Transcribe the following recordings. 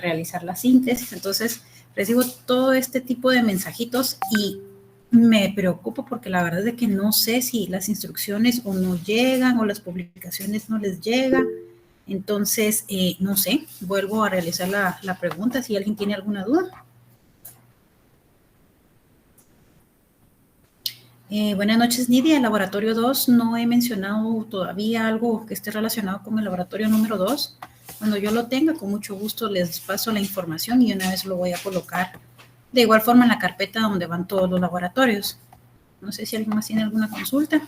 realizar la síntesis. Entonces, recibo todo este tipo de mensajitos y me preocupo porque la verdad es que no sé si las instrucciones o no llegan o las publicaciones no les llegan. Entonces, no sé, vuelvo a realizar la pregunta si alguien tiene alguna duda. Buenas noches, Nidia. El laboratorio 2, no he mencionado todavía algo que esté relacionado con el laboratorio número 2. Cuando yo lo tenga, con mucho gusto les paso la información y una vez lo voy a colocar de igual forma en la carpeta donde van todos los laboratorios. No sé si alguien más tiene alguna consulta.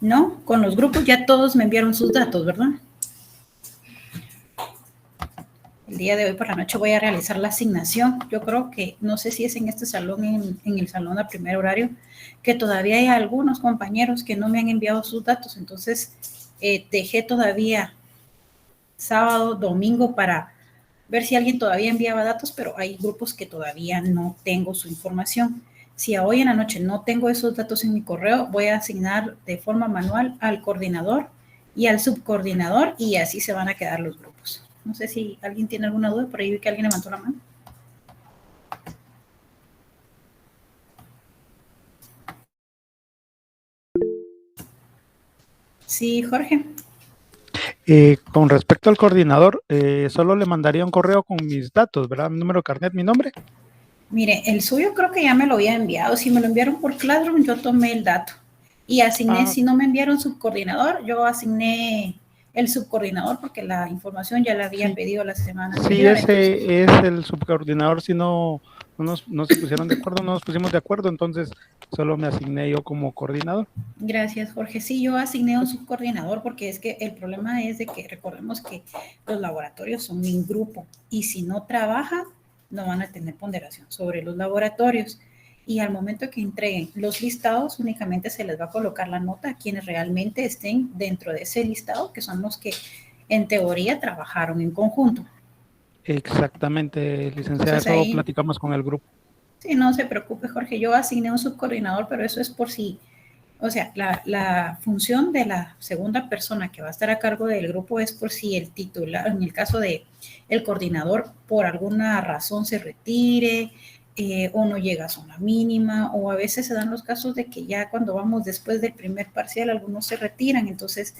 No, con los grupos ya todos me enviaron sus datos, ¿verdad? El día de hoy por la noche voy a realizar la asignación. Yo creo que, no sé si es en este salón, en el salón a primer horario, que todavía hay algunos compañeros que no me han enviado sus datos. Entonces, dejé todavía sábado, domingo para ver si alguien todavía enviaba datos, pero hay grupos que todavía no tengo su información. Si a hoy en la noche no tengo esos datos en mi correo, voy a asignar de forma manual al coordinador y al subcoordinador y así se van a quedar los grupos. No sé si alguien tiene alguna duda, por ahí vi que alguien levantó la mano. Sí, Jorge. Con respecto al coordinador, solo le mandaría un correo con mis datos, ¿verdad? Mi número de carnet, mi nombre. Mire, el suyo creo que ya me lo había enviado. Si me lo enviaron por Classroom, yo tomé el dato y asigné, si no me enviaron subcoordinador, yo asigné el subcoordinador porque la información ya la había pedido la semana anterior. Sí, ese es el subcoordinador. Si no se pusieron de acuerdo, no nos pusimos de acuerdo, entonces solo me asigné yo como coordinador. Gracias, Jorge. Sí, yo asigné un subcoordinador porque es que el problema es de que recordemos que los laboratorios son un grupo y si no trabajan, no van a tener ponderación sobre los laboratorios. Y al momento que entreguen los listados, únicamente se les va a colocar la nota a quienes realmente estén dentro de ese listado, que son los que en teoría trabajaron en conjunto. Exactamente, licenciada, Entonces eso ahí, platicamos con el grupo. sí, no se preocupe, Jorge, yo asigné un subcoordinador, pero eso es por si, o sea, la función de la segunda persona que va a estar a cargo del grupo es por si el titular, en el caso de el coordinador, por alguna razón se retire, o no llega a zona mínima, o a veces se dan los casos de que ya cuando vamos después del primer parcial, algunos se retiran, entonces,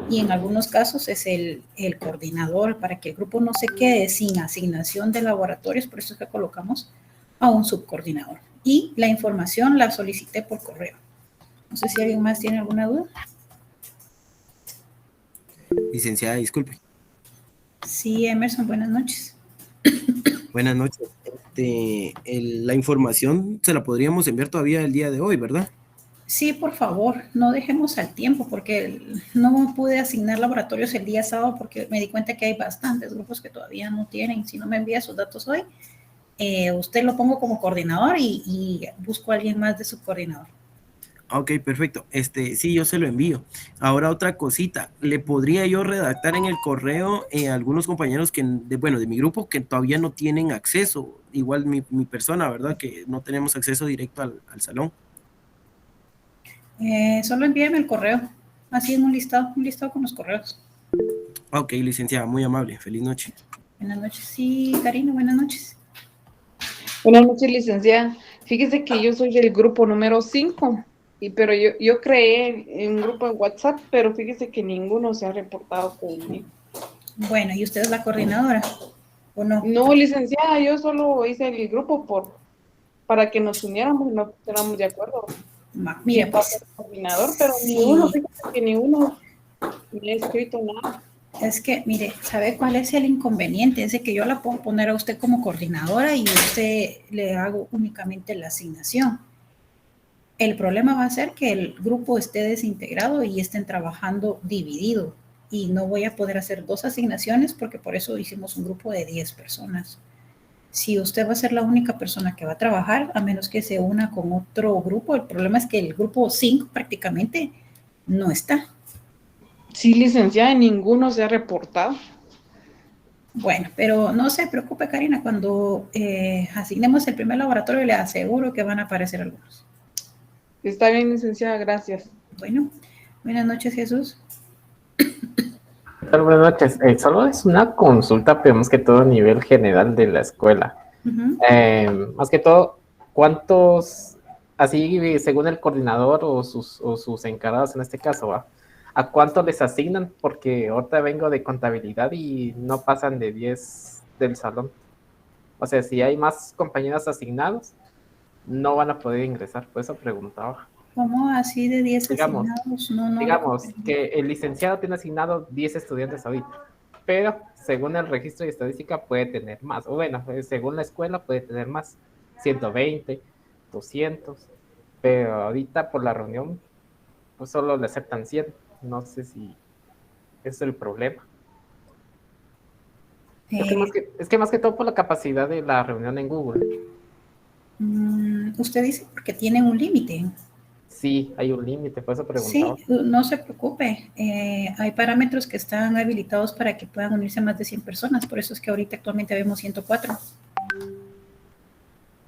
y en algunos casos es el coordinador para que el grupo no se quede sin asignación de laboratorios, por eso es que colocamos a un subcoordinador. Y la información la solicité por correo. No sé si alguien más tiene alguna duda. Licenciada, disculpe. Sí, Emerson, buenas noches. Buenas noches. La información se la podríamos enviar todavía el día de hoy, ¿verdad? Sí, por favor, no dejemos al tiempo porque no pude asignar laboratorios el día sábado porque me di cuenta que hay bastantes grupos que todavía no tienen. Si no me envía sus datos hoy, usted lo pongo como coordinador y busco a alguien más de su coordinador. Ok, perfecto. Sí, yo se lo envío. Ahora otra cosita, ¿le podría yo redactar en el correo algunos compañeros de mi grupo que todavía no tienen acceso? Igual mi persona, ¿verdad? Que no tenemos acceso directo al salón. Solo envíeme el correo, así en un listado con los correos. Ok, licenciada, muy amable. Feliz noche. Buenas noches. Sí, Karina, buenas noches. Buenas noches, licenciada. Fíjese que yo soy del grupo número 5, pero yo creé un grupo en WhatsApp, pero fíjese que ninguno se ha reportado conmigo. Bueno, ¿y usted es la coordinadora o no? No, licenciada, yo solo hice el grupo para que nos uniéramos y nos pusiéramos de acuerdo. Mire, ¿Quién va a pues, ser el coordinador? Pero sí. fíjese que ninguno me ha escrito nada. Es que, mire, ¿sabe cuál es el inconveniente? Es de que yo la puedo poner a usted como coordinadora y usted le hago únicamente la asignación. El problema va a ser que el grupo esté desintegrado y estén trabajando dividido. Y no voy a poder hacer 2 asignaciones porque por eso hicimos un grupo de 10 personas. Si usted va a ser la única persona que va a trabajar, a menos que se una con otro grupo, el problema es que el grupo 5 prácticamente no está. Sí, licenciada, ninguno se ha reportado. Bueno, pero no se preocupe, Karina, cuando asignemos el primer laboratorio le aseguro que van a aparecer algunos. Está bien, licenciada, gracias. Bueno, buenas noches, Jesús. Pero buenas noches. Solo es una consulta, pero más que todo a nivel general de la escuela. Más que todo, ¿cuántos, así según el coordinador o sus encargados en este caso, ¿va? ¿A cuánto les asignan? Porque ahorita vengo de contabilidad y no pasan de 10 del salón. O sea, si hay más compañeros asignados, no van a poder ingresar. Por eso preguntaba. ¿Cómo así de 10 Digamos, asignados? No, no lo digamos comprendí. que el licenciado tiene asignado 10 estudiantes ahorita, pero según el registro de estadística puede tener más, o bueno, según la escuela puede tener más, 120, 200, pero ahorita por la reunión pues solo le aceptan 100, no sé si es el problema. Eh, Es que más que todo por la capacidad de la reunión en Google. Usted dice porque tienen un límite. Sí, hay un límite, por eso Sí, preguntaba. no se preocupe. Hay parámetros que están habilitados para que puedan unirse más de 100 personas. Por eso es que ahorita actualmente vemos 104.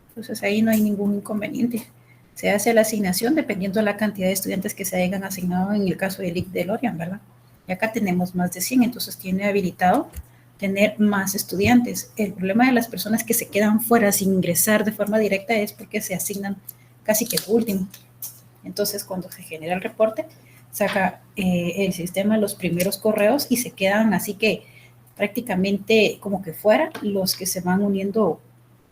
Entonces ahí no hay ningún inconveniente. Se hace la asignación dependiendo de la cantidad de estudiantes que se hayan asignado en el caso del IC de Lorian, ¿verdad? Y acá tenemos más de 100, entonces tiene habilitado tener más estudiantes. El problema de las personas que se quedan fuera sin ingresar de forma directa es porque se asignan casi que el último. Entonces, cuando se genera el reporte, saca el sistema los primeros correos y se quedan así que prácticamente como que fuera los que se van uniendo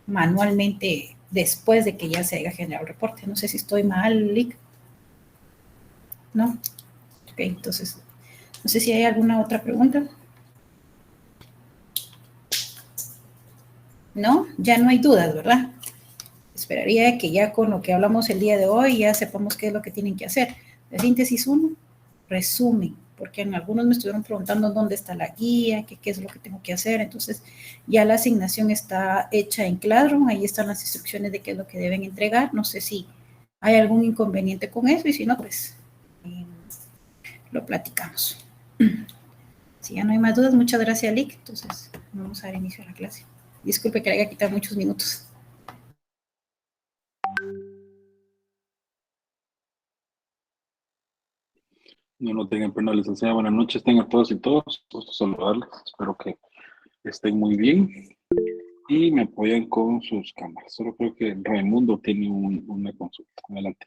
manualmente después de que ya se haya generado el reporte. No sé si estoy mal, Lick. ¿No? Ok, entonces, no sé si hay alguna otra pregunta. ¿No? Ya no hay dudas, ¿verdad? Esperaría que ya con lo que hablamos el día de hoy ya sepamos qué es lo que tienen que hacer. La síntesis 1, resumen, porque en algunos me estuvieron preguntando dónde está la guía, qué es lo que tengo que hacer. Entonces, ya la asignación está hecha en Classroom, ahí están las instrucciones de qué es lo que deben entregar. No sé si hay algún inconveniente con eso y si no, pues lo platicamos. Si ya no hay más dudas, muchas gracias, Lick. Entonces, vamos a dar inicio a la clase. Disculpe que le haya quitado muchos minutos. No lo tengan pena, licenciada. Buenas noches, tengan todos y todos. Gusto saludarles. Espero que estén muy bien y me apoyan con sus cámaras. Solo creo que Raimundo tiene una consulta. Adelante.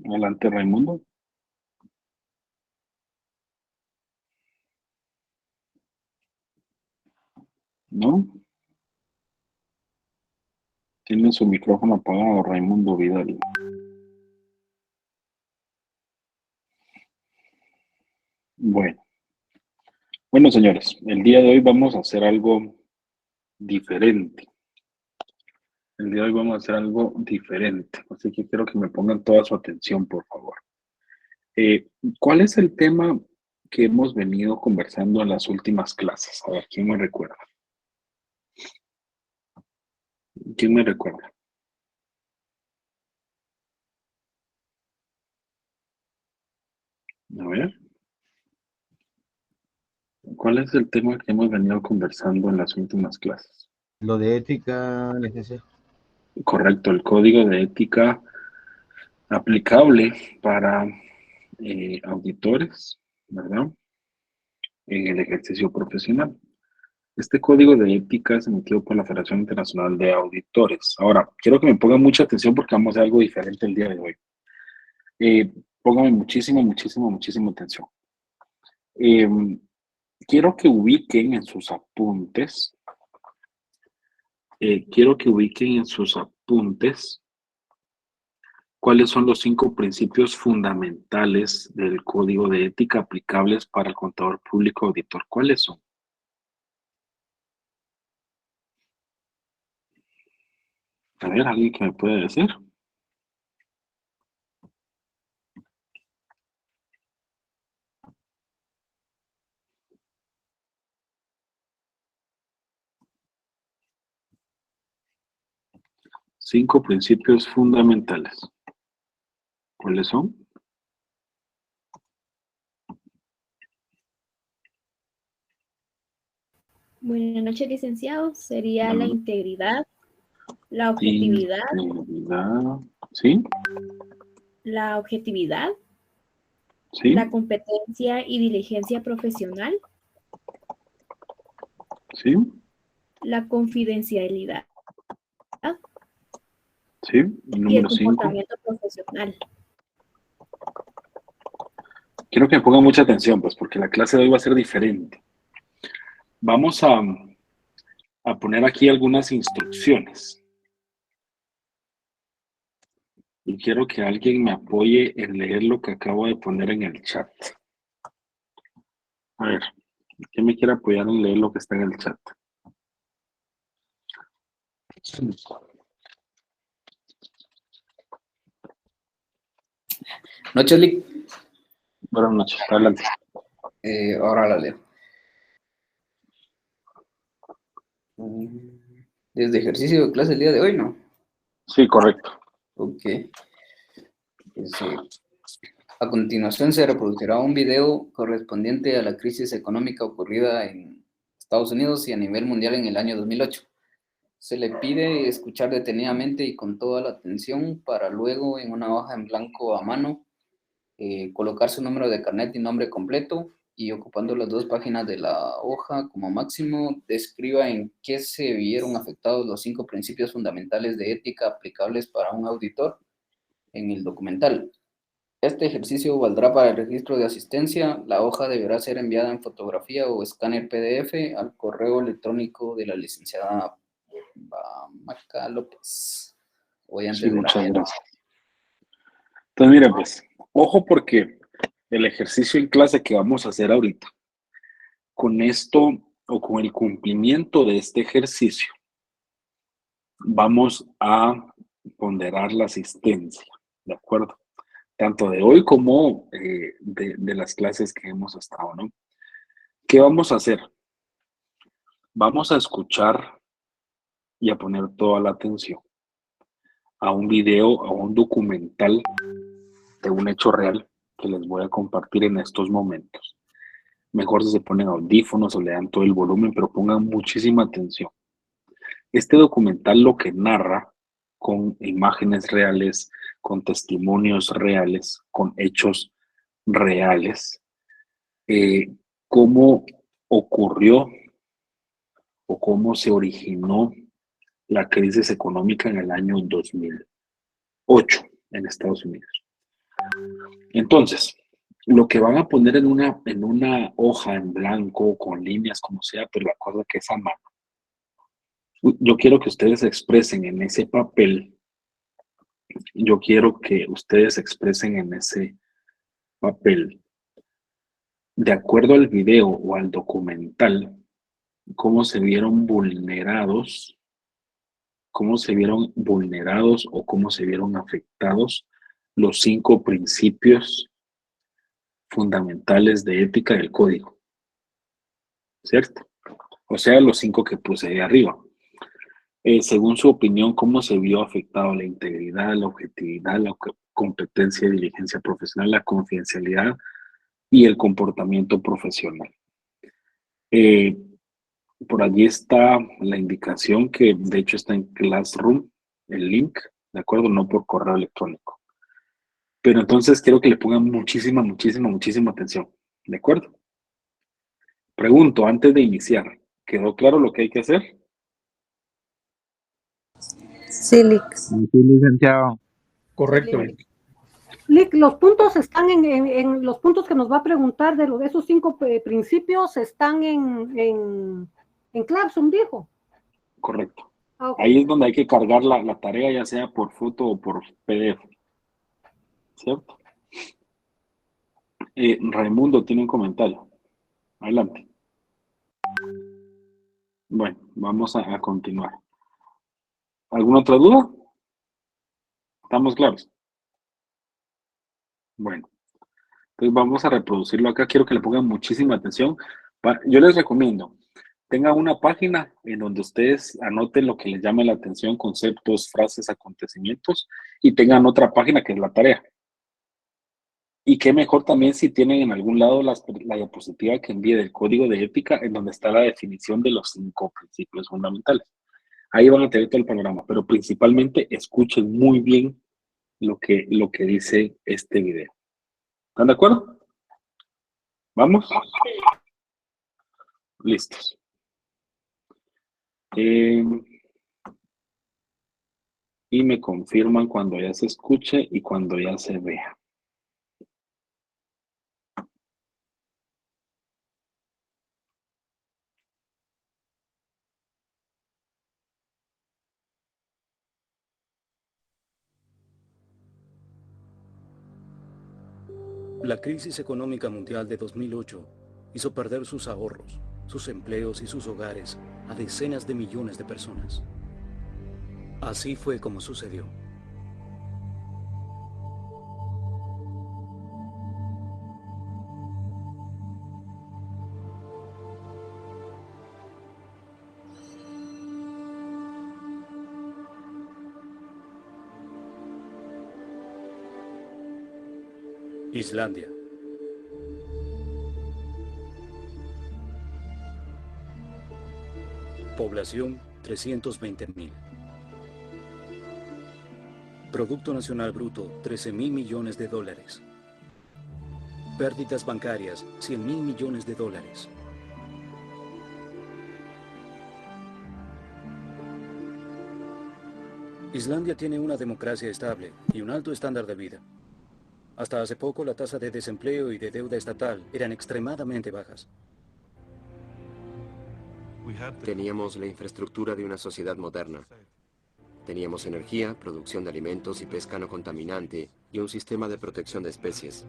Adelante, Raimundo. ¿No? Tiene su micrófono apagado, Raimundo Vidal. Bueno. Bueno, señores, el día de hoy vamos a hacer algo diferente. El día de hoy vamos a hacer algo diferente. Así que quiero que me pongan toda su atención, por favor. Eh, ¿Cuál es el tema que hemos venido conversando en las últimas clases? A ver, ¿quién me recuerda? ¿Quién me recuerda? A ver. ¿Cuál es el tema que hemos venido conversando en las últimas clases? Lo de ética, licenciado. Correcto, el código de ética aplicable para auditores, ¿verdad? En el ejercicio profesional. Este código de ética es emitido por la Federación Internacional de Auditores. Ahora, quiero que me pongan mucha atención porque vamos a hacer algo diferente el día de hoy. Pónganme muchísima atención. Quiero que ubiquen en sus apuntes, cuáles son los 5 principios fundamentales del código de ética aplicables para el contador público auditor. ¿Cuáles son? A ver, ¿alguien que me puede decir? Cinco principios fundamentales. ¿Cuáles son? Buenas noches, licenciado. Sería la Bueno, integridad, La objetividad, Integridad. ¿Sí? la objetividad, ¿Sí? la competencia y diligencia profesional, ¿Sí? la confidencialidad ¿Sí? Y y el número 5. comportamiento profesional. Quiero que me pongan mucha atención, pues, porque la clase de hoy va a ser diferente. Vamos a poner aquí algunas instrucciones. Y quiero que alguien me apoye en leer lo que acabo de poner en el chat. A ver, ¿quién me quiere apoyar en leer lo que está en el chat? Noches, Lick. Buenas noches, adelante. Ahora la leo. Desde ejercicio de clase el día de hoy, ¿no? Sí, correcto. Ok. A continuación se reproducirá un video correspondiente a la crisis económica ocurrida en Estados Unidos y a nivel mundial en el año 2008. Se le pide escuchar detenidamente y con toda la atención para luego en una hoja en blanco a mano colocar su número de carnet y nombre completo y ocupando las 2 páginas de la hoja como máximo, describa en qué se vieron afectados los 5 principios fundamentales de ética aplicables para un auditor en el documental. Este ejercicio valdrá para el registro de asistencia. La hoja deberá ser enviada en fotografía o escáner PDF al correo electrónico de la licenciada Maca López. Sí, muchas gracias. Entonces, miren, pues, ojo porque el ejercicio en clase que vamos a hacer ahorita, con esto o con el cumplimiento de este ejercicio, vamos a ponderar la asistencia, ¿de acuerdo? Tanto de hoy como de las clases que hemos estado, ¿no? ¿Qué vamos a hacer? Vamos a escuchar y a poner toda la atención a un video, a un documental de un hecho real que les voy a compartir en estos momentos. Mejor si se ponen audífonos o le dan todo el volumen, pero pongan muchísima atención. Este documental lo que narra con imágenes reales, con testimonios reales, con hechos reales, cómo ocurrió o cómo se originó la crisis económica en el año 2008 en Estados Unidos. Entonces, lo que van a poner en una hoja en blanco, con líneas, como sea, pero la cosa que es a mano. Yo quiero que ustedes expresen en ese papel, yo quiero que ustedes expresen en ese papel, de acuerdo al video o al documental, cómo se vieron vulnerados o cómo se vieron afectados los 5 principios fundamentales de ética del código, ¿cierto? O sea, los 5 que puse ahí arriba. Según su opinión, ¿cómo se vio afectado la integridad, la objetividad, la competencia y diligencia profesional, la confidencialidad y el comportamiento profesional? Por allí está la indicación que de hecho está en Classroom, el link, ¿de acuerdo? No por correo electrónico. Pero entonces quiero que le pongan muchísima atención, ¿de acuerdo? Pregunto, antes de iniciar, ¿quedó claro lo que hay que hacer? Sí, Lick. Sí, licenciado. Correcto. Lick, los puntos están en los puntos que nos va a preguntar de esos 5 principios están en Classroom, dijo. Correcto. Okay. Ahí es donde hay que cargar la tarea, ya sea por foto o por PDF. ¿Cierto? Raimundo tiene un comentario. Adelante. Bueno, vamos a continuar. ¿Alguna otra duda? ¿Estamos claros? Bueno, entonces vamos a reproducirlo acá. Quiero que le pongan muchísima atención. Yo les recomiendo, tengan una página en donde ustedes anoten lo que les llame la atención, conceptos, frases, acontecimientos, y tengan otra página que es la tarea. Y qué mejor también si tienen en algún lado la diapositiva que envíe del código de ética en donde está la definición de los 5 principios fundamentales. Ahí van a tener todo el panorama, pero principalmente escuchen muy bien lo que dice este video. ¿Están de acuerdo? ¿Vamos? Listos. Y me confirman cuando ya se escuche y cuando ya se vea. La crisis económica mundial de 2008 hizo perder sus ahorros, sus empleos y sus hogares a decenas de millones de personas. Así fue como sucedió. Islandia. Población 320.000. Producto Nacional Bruto 13.000 millones de dólares. Pérdidas bancarias 100.000 millones de dólares. Islandia tiene una democracia estable y un alto estándar de vida. Hasta hace poco la tasa de desempleo y de deuda estatal eran extremadamente bajas. Teníamos la infraestructura de una sociedad moderna. Teníamos energía, producción de alimentos y pesca no contaminante y un sistema de protección de especies.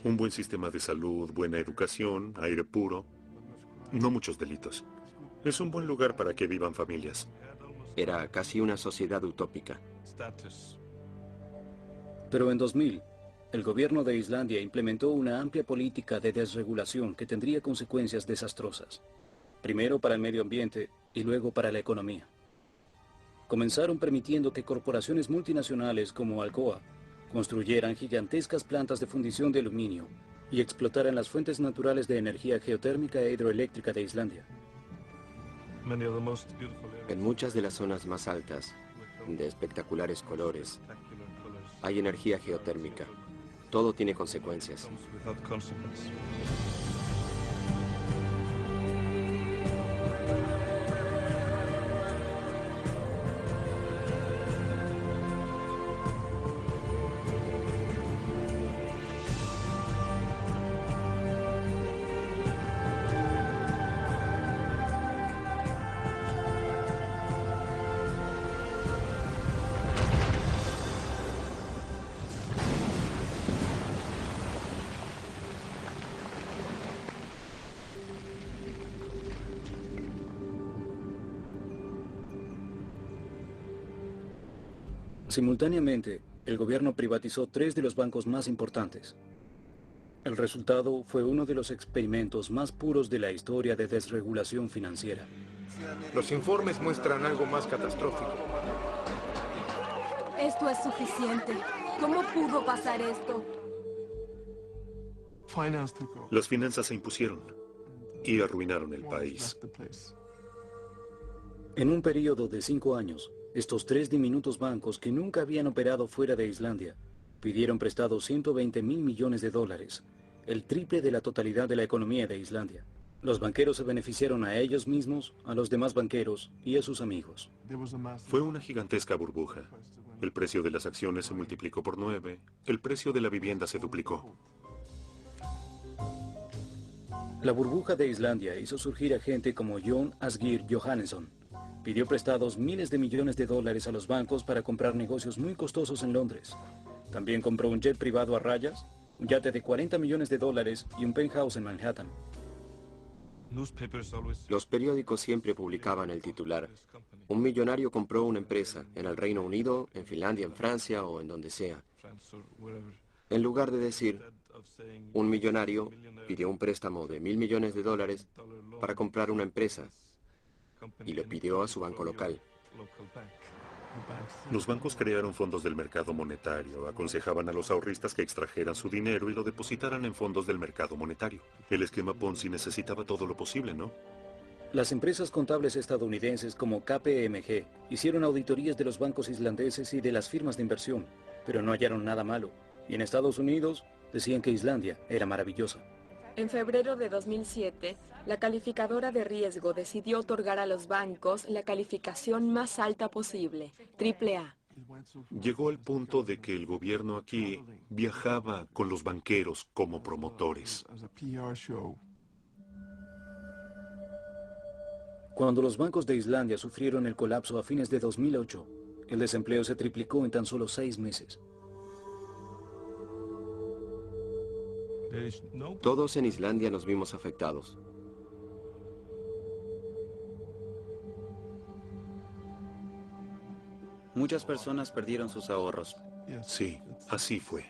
Un buen sistema de salud, buena educación, aire puro. No muchos delitos. Es un buen lugar para que vivan familias. Era casi una sociedad utópica. Pero en 2000, el gobierno de Islandia implementó una amplia política de desregulación que tendría consecuencias desastrosas. Primero para el medio ambiente y luego para la economía. Comenzaron permitiendo que corporaciones multinacionales como Alcoa construyeran gigantescas plantas de fundición de aluminio y explotaran las fuentes naturales de energía geotérmica e hidroeléctrica de Islandia. En muchas de las zonas más altas, de espectaculares colores, hay energía geotérmica. Todo tiene consecuencias. Simultáneamente, el gobierno privatizó 3 de los bancos más importantes. El resultado fue uno de los experimentos más puros de la historia de desregulación financiera. Los informes muestran algo más catastrófico. Esto es suficiente. ¿Cómo pudo pasar esto? Las finanzas se impusieron y arruinaron el país. En un periodo de 5 años, estos 3 diminutos bancos que nunca habían operado fuera de Islandia pidieron prestados 120.000 millones de dólares, el triple de la totalidad de la economía de Islandia. Los banqueros se beneficiaron a ellos mismos, a los demás banqueros y a sus amigos. Fue una gigantesca burbuja. El precio de las acciones se multiplicó por 9, el precio de la vivienda se duplicó. La burbuja de Islandia hizo surgir a gente como Jon Asgeir Johannesson. Pidió prestados miles de millones de dólares a los bancos para comprar negocios muy costosos en Londres. También compró un jet privado a rayas, un yate de 40 millones de dólares y un penthouse en Manhattan. Los periódicos siempre publicaban el titular: un millonario compró una empresa en el Reino Unido, en Finlandia, en Francia o en donde sea. En lugar de decir, un millonario pidió un préstamo de 1.000 millones de dólares para comprar una empresa y lo pidió a su banco local. Los bancos crearon fondos del mercado monetario, aconsejaban a los ahorristas que extrajeran su dinero y lo depositaran en fondos del mercado monetario. El esquema Ponzi necesitaba todo lo posible, ¿no? Las empresas contables estadounidenses como KPMG hicieron auditorías de los bancos islandeses y de las firmas de inversión, pero no hallaron nada malo. Y en Estados Unidos decían que Islandia era maravillosa. En febrero de 2007, la calificadora de riesgo decidió otorgar a los bancos la calificación más alta posible, AAA. Llegó al punto de que el gobierno aquí viajaba con los banqueros como promotores. Cuando los bancos de Islandia sufrieron el colapso a fines de 2008, el desempleo se triplicó en tan solo 6 meses. Todos en Islandia nos vimos afectados. Muchas personas perdieron sus ahorros. Sí, así fue.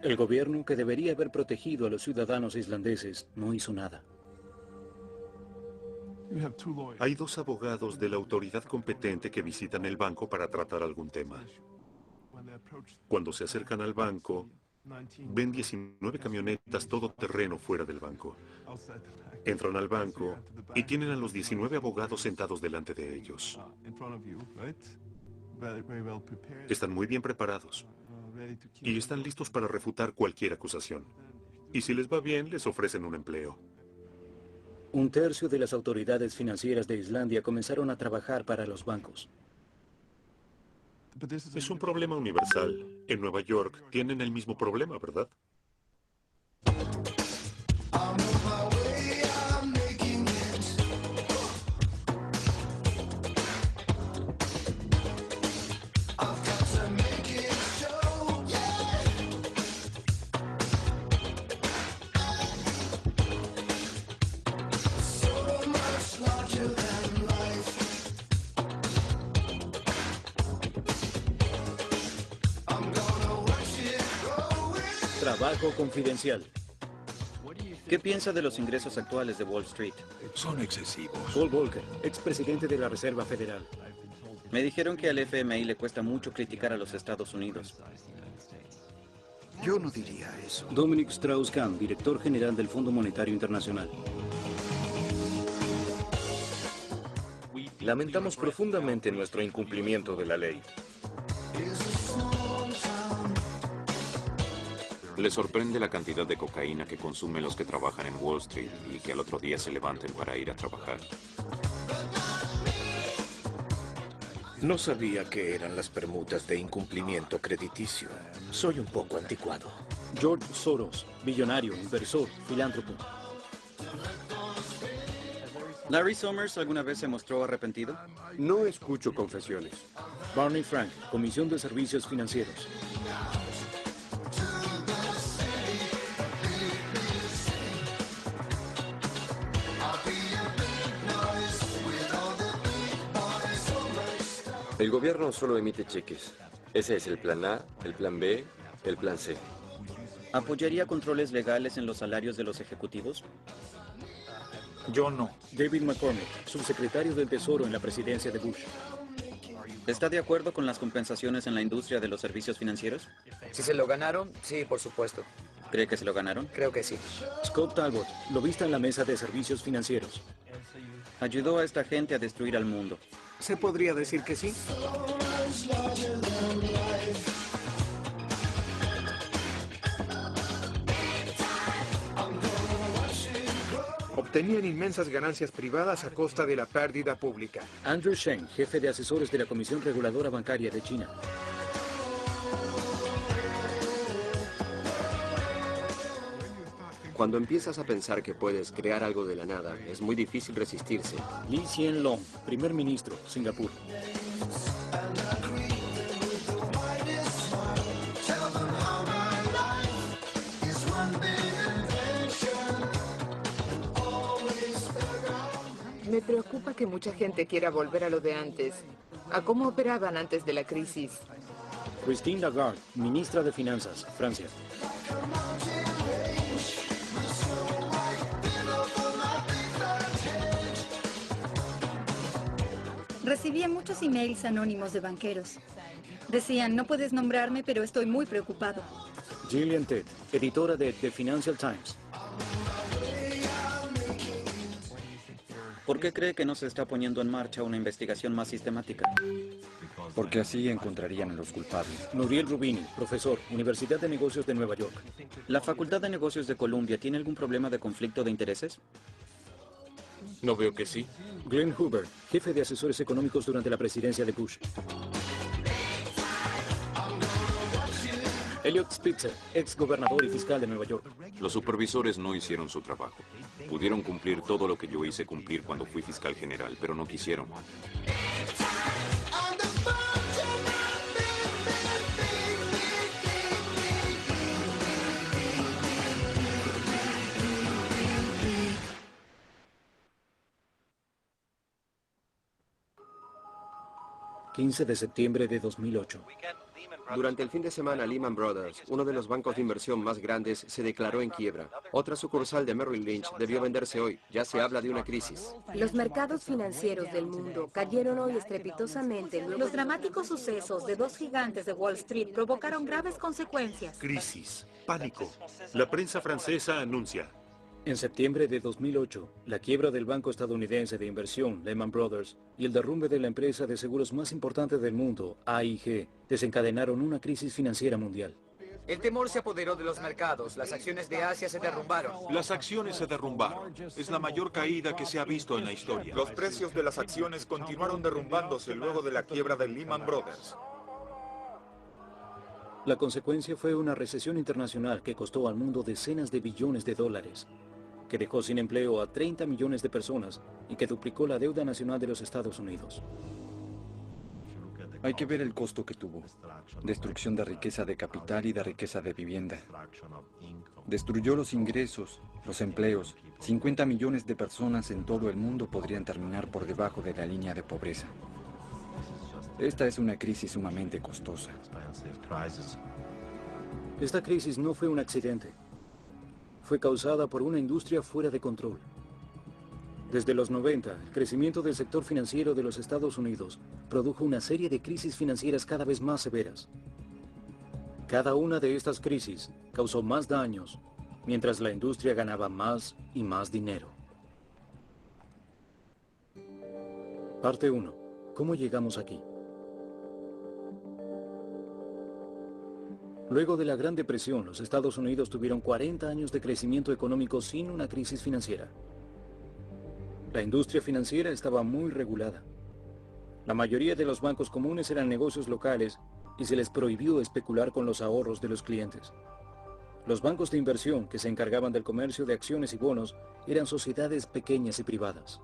El gobierno, que debería haber protegido a los ciudadanos islandeses, no hizo nada. Hay 2 abogados de la autoridad competente que visitan el banco para tratar algún tema. Cuando se acercan al banco, ven 19 camionetas todoterreno fuera del banco. Entran al banco y tienen a los 19 abogados sentados delante de ellos. Están muy bien preparados y están listos para refutar cualquier acusación. Y si les va bien, les ofrecen un empleo. 1/3 de las autoridades financieras de Islandia comenzaron a trabajar para los bancos. Es un problema universal. En Nueva York tienen el mismo problema, ¿verdad? Trabajo confidencial. ¿Qué piensa de los ingresos actuales de Wall Street? Son excesivos. Paul Volcker, expresidente de la Reserva Federal. Me dijeron que al FMI le cuesta mucho criticar a los Estados Unidos. Yo no diría eso. Dominic Strauss-Kahn, director general del Fondo Monetario Internacional. Lamentamos profundamente nuestro incumplimiento de la ley. ¿Le sorprende la cantidad de cocaína que consumen los que trabajan en Wall Street y que al otro día se levanten para ir a trabajar? No sabía qué eran las permutas de incumplimiento crediticio. Soy un poco anticuado. George Soros, billonario, inversor, filántropo. ¿Larry Summers alguna vez se mostró arrepentido? No escucho confesiones. Barney Frank, Comisión de Servicios Financieros. El gobierno solo emite cheques. Ese es el plan A, el plan B, el plan C. ¿Apoyaría controles legales en los salarios de los ejecutivos? Yo no. David McCormick, subsecretario del Tesoro en la presidencia de Bush. ¿Está de acuerdo con las compensaciones en la industria de los servicios financieros? Si se lo ganaron, sí, por supuesto. ¿Cree que se lo ganaron? Creo que sí. Scott Talbot, lobista en la mesa de servicios financieros. Ayudó a esta gente a destruir al mundo. ¿Se podría decir que sí? Obtenían inmensas ganancias privadas a costa de la pérdida pública. Andrew Sheng, jefe de asesores de la Comisión Reguladora Bancaria de China. Cuando empiezas a pensar que puedes crear algo de la nada, es muy difícil resistirse. Lee Hsien Loong, primer ministro, Singapur. Me preocupa que mucha gente quiera volver a lo de antes, a cómo operaban antes de la crisis. Christine Lagarde, ministra de Finanzas, Francia. Recibía muchos emails anónimos de banqueros. Decían, no puedes nombrarme, pero estoy muy preocupado. Gillian Tett, editora de The Financial Times. ¿Por qué cree que no se está poniendo en marcha una investigación más sistemática? Porque así encontrarían a los culpables. Nuriel Rubini, profesor, Universidad de Negocios de Nueva York. ¿La Facultad de Negocios de Columbia tiene algún problema de conflicto de intereses? No veo que sí. Glenn Hoover, jefe de asesores económicos durante la presidencia de Bush. Elliot Spitzer, ex gobernador y fiscal de Nueva York. Los supervisores no hicieron su trabajo. Pudieron cumplir todo lo que yo hice cumplir cuando fui fiscal general, pero no quisieron. ...15 de septiembre de 2008. Durante el fin de semana, Lehman Brothers, uno de los bancos de inversión más grandes, se declaró en quiebra. Otra sucursal de Merrill Lynch debió venderse hoy. Ya se habla de una crisis. Los mercados financieros del mundo cayeron hoy estrepitosamente. Los dramáticos sucesos de dos gigantes de Wall Street provocaron graves consecuencias. Crisis, pánico. La prensa francesa anuncia. En septiembre de 2008, la quiebra del banco estadounidense de inversión Lehman Brothers y el derrumbe de la empresa de seguros más importante del mundo, AIG, desencadenaron una crisis financiera mundial. El temor se apoderó de los mercados. Las acciones de Asia se derrumbaron. Las acciones se derrumbaron. Es la mayor caída que se ha visto en la historia. Los precios de las acciones continuaron derrumbándose luego de la quiebra de Lehman Brothers. La consecuencia fue una recesión internacional que costó al mundo decenas de billones de dólares, que dejó sin empleo a 30 millones de personas y que duplicó la deuda nacional de los Estados Unidos. Hay que ver el costo que tuvo. Destrucción de riqueza de capital y de riqueza de vivienda. Destruyó los ingresos, los empleos. 50 millones de personas en todo el mundo podrían terminar por debajo de la línea de pobreza. Esta es una crisis sumamente costosa. Esta crisis no fue un accidente. Fue causada por una industria fuera de control. Desde los 90, el crecimiento del sector financiero de los Estados Unidos produjo una serie de crisis financieras cada vez más severas. Cada una de estas crisis causó más daños, mientras la industria ganaba más y más dinero. Parte 1. ¿Cómo llegamos aquí? Luego de la Gran Depresión, los Estados Unidos tuvieron 40 años de crecimiento económico sin una crisis financiera. La industria financiera estaba muy regulada. La mayoría de los bancos comunes eran negocios locales y se les prohibió especular con los ahorros de los clientes. Los bancos de inversión, que se encargaban del comercio de acciones y bonos, eran sociedades pequeñas y privadas.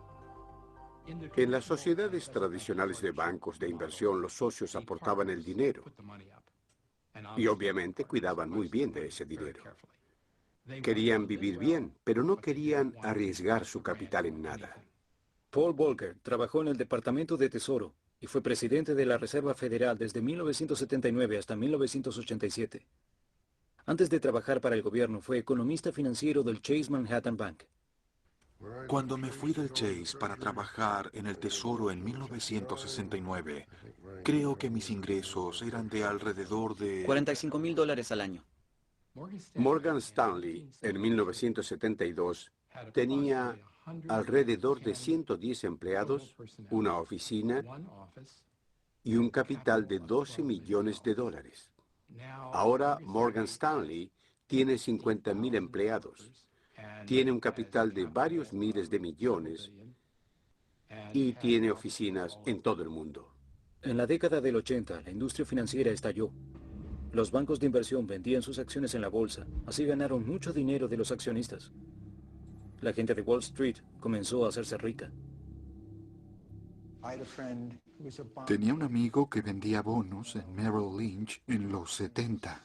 En las sociedades tradicionales de bancos de inversión, los socios aportaban el dinero. Y obviamente cuidaban muy bien de ese dinero. Querían vivir bien, pero no querían arriesgar su capital en nada. Paul Volcker trabajó en el Departamento de Tesoro y fue presidente de la Reserva Federal desde 1979 hasta 1987. Antes de trabajar para el gobierno, fue economista financiero del Chase Manhattan Bank. Cuando me fui del Chase para trabajar en el Tesoro en 1969, creo que mis ingresos eran de alrededor de... $45,000 al año. Morgan Stanley, en 1972, tenía alrededor de 110 empleados, una oficina y un capital de $12 millones. Ahora Morgan Stanley tiene 50.000 empleados. Tiene un capital de varios miles de millones y tiene oficinas en todo el mundo. En la década del 80, la industria financiera estalló. Los bancos de inversión vendían sus acciones en la bolsa, así ganaron mucho dinero de los accionistas. La gente de Wall Street comenzó a hacerse rica. Tenía un amigo que vendía bonos en Merrill Lynch en los 70.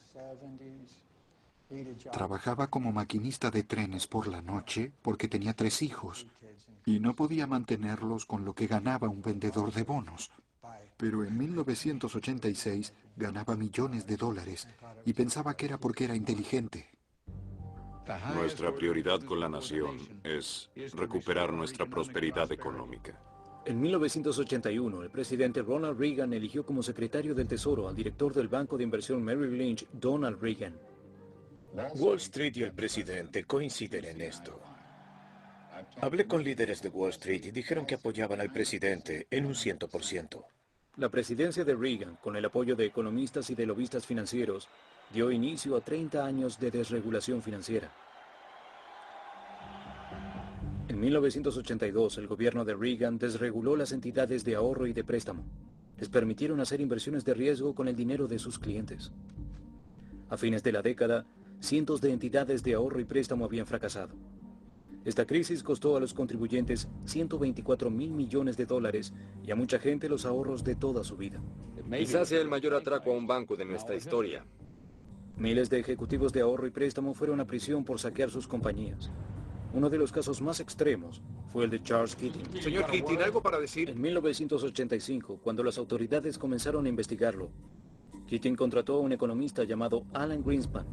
Trabajaba como maquinista de trenes por la noche porque tenía 3 hijos y no podía mantenerlos con lo que ganaba un vendedor de bonos. Pero en 1986 ganaba millones de dólares y pensaba que era porque era inteligente. Nuestra prioridad con la nación es recuperar nuestra prosperidad económica. En 1981, el presidente Ronald Reagan eligió como secretario del Tesoro al director del banco de inversión Merrill Lynch, Donald Reagan. Wall Street y el presidente coinciden en esto. Hablé con líderes de Wall Street y dijeron que apoyaban al presidente en un 100%. La presidencia de Reagan, con el apoyo de economistas y de lobistas financieros, dio inicio a 30 años de desregulación financiera. En 1982, el gobierno de Reagan desreguló las entidades de ahorro y de préstamo. Les permitieron hacer inversiones de riesgo con el dinero de sus clientes. A fines de la década, cientos de entidades de ahorro y préstamo habían fracasado. Esta crisis costó a los contribuyentes 124 mil millones de dólares y a mucha gente los ahorros de toda su vida. Quizás sea el mayor atraco a un banco de nuestra historia. Miles de ejecutivos de ahorro y préstamo fueron a prisión por saquear sus compañías. Uno de los casos más extremos fue el de Charles Keating. Señor Keating, ¿algo para decir? En 1985, cuando las autoridades comenzaron a investigarlo, Keating contrató a un economista llamado Alan Greenspan.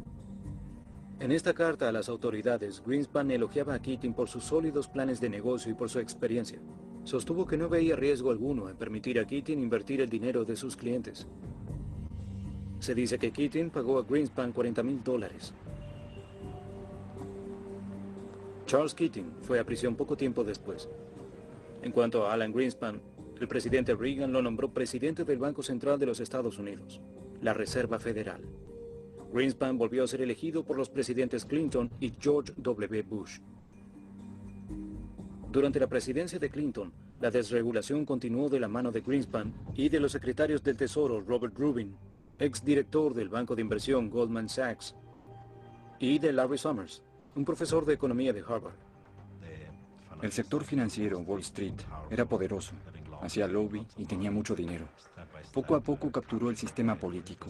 En esta carta a las autoridades, Greenspan elogiaba a Keating por sus sólidos planes de negocio y por su experiencia. Sostuvo que no veía riesgo alguno en permitir a Keating invertir el dinero de sus clientes. Se dice que Keating pagó a Greenspan $40,000. Charles Keating fue a prisión poco tiempo después. En cuanto a Alan Greenspan, el presidente Reagan lo nombró presidente del Banco Central de los Estados Unidos, la Reserva Federal. Greenspan volvió a ser elegido por los presidentes Clinton y George W. Bush. Durante la presidencia de Clinton, la desregulación continuó de la mano de Greenspan y de los secretarios del Tesoro Robert Rubin, exdirector del banco de inversión Goldman Sachs, y de Larry Summers, un profesor de economía de Harvard. El sector financiero, Wall Street, era poderoso, hacía lobby y tenía mucho dinero. Poco a poco capturó el sistema político,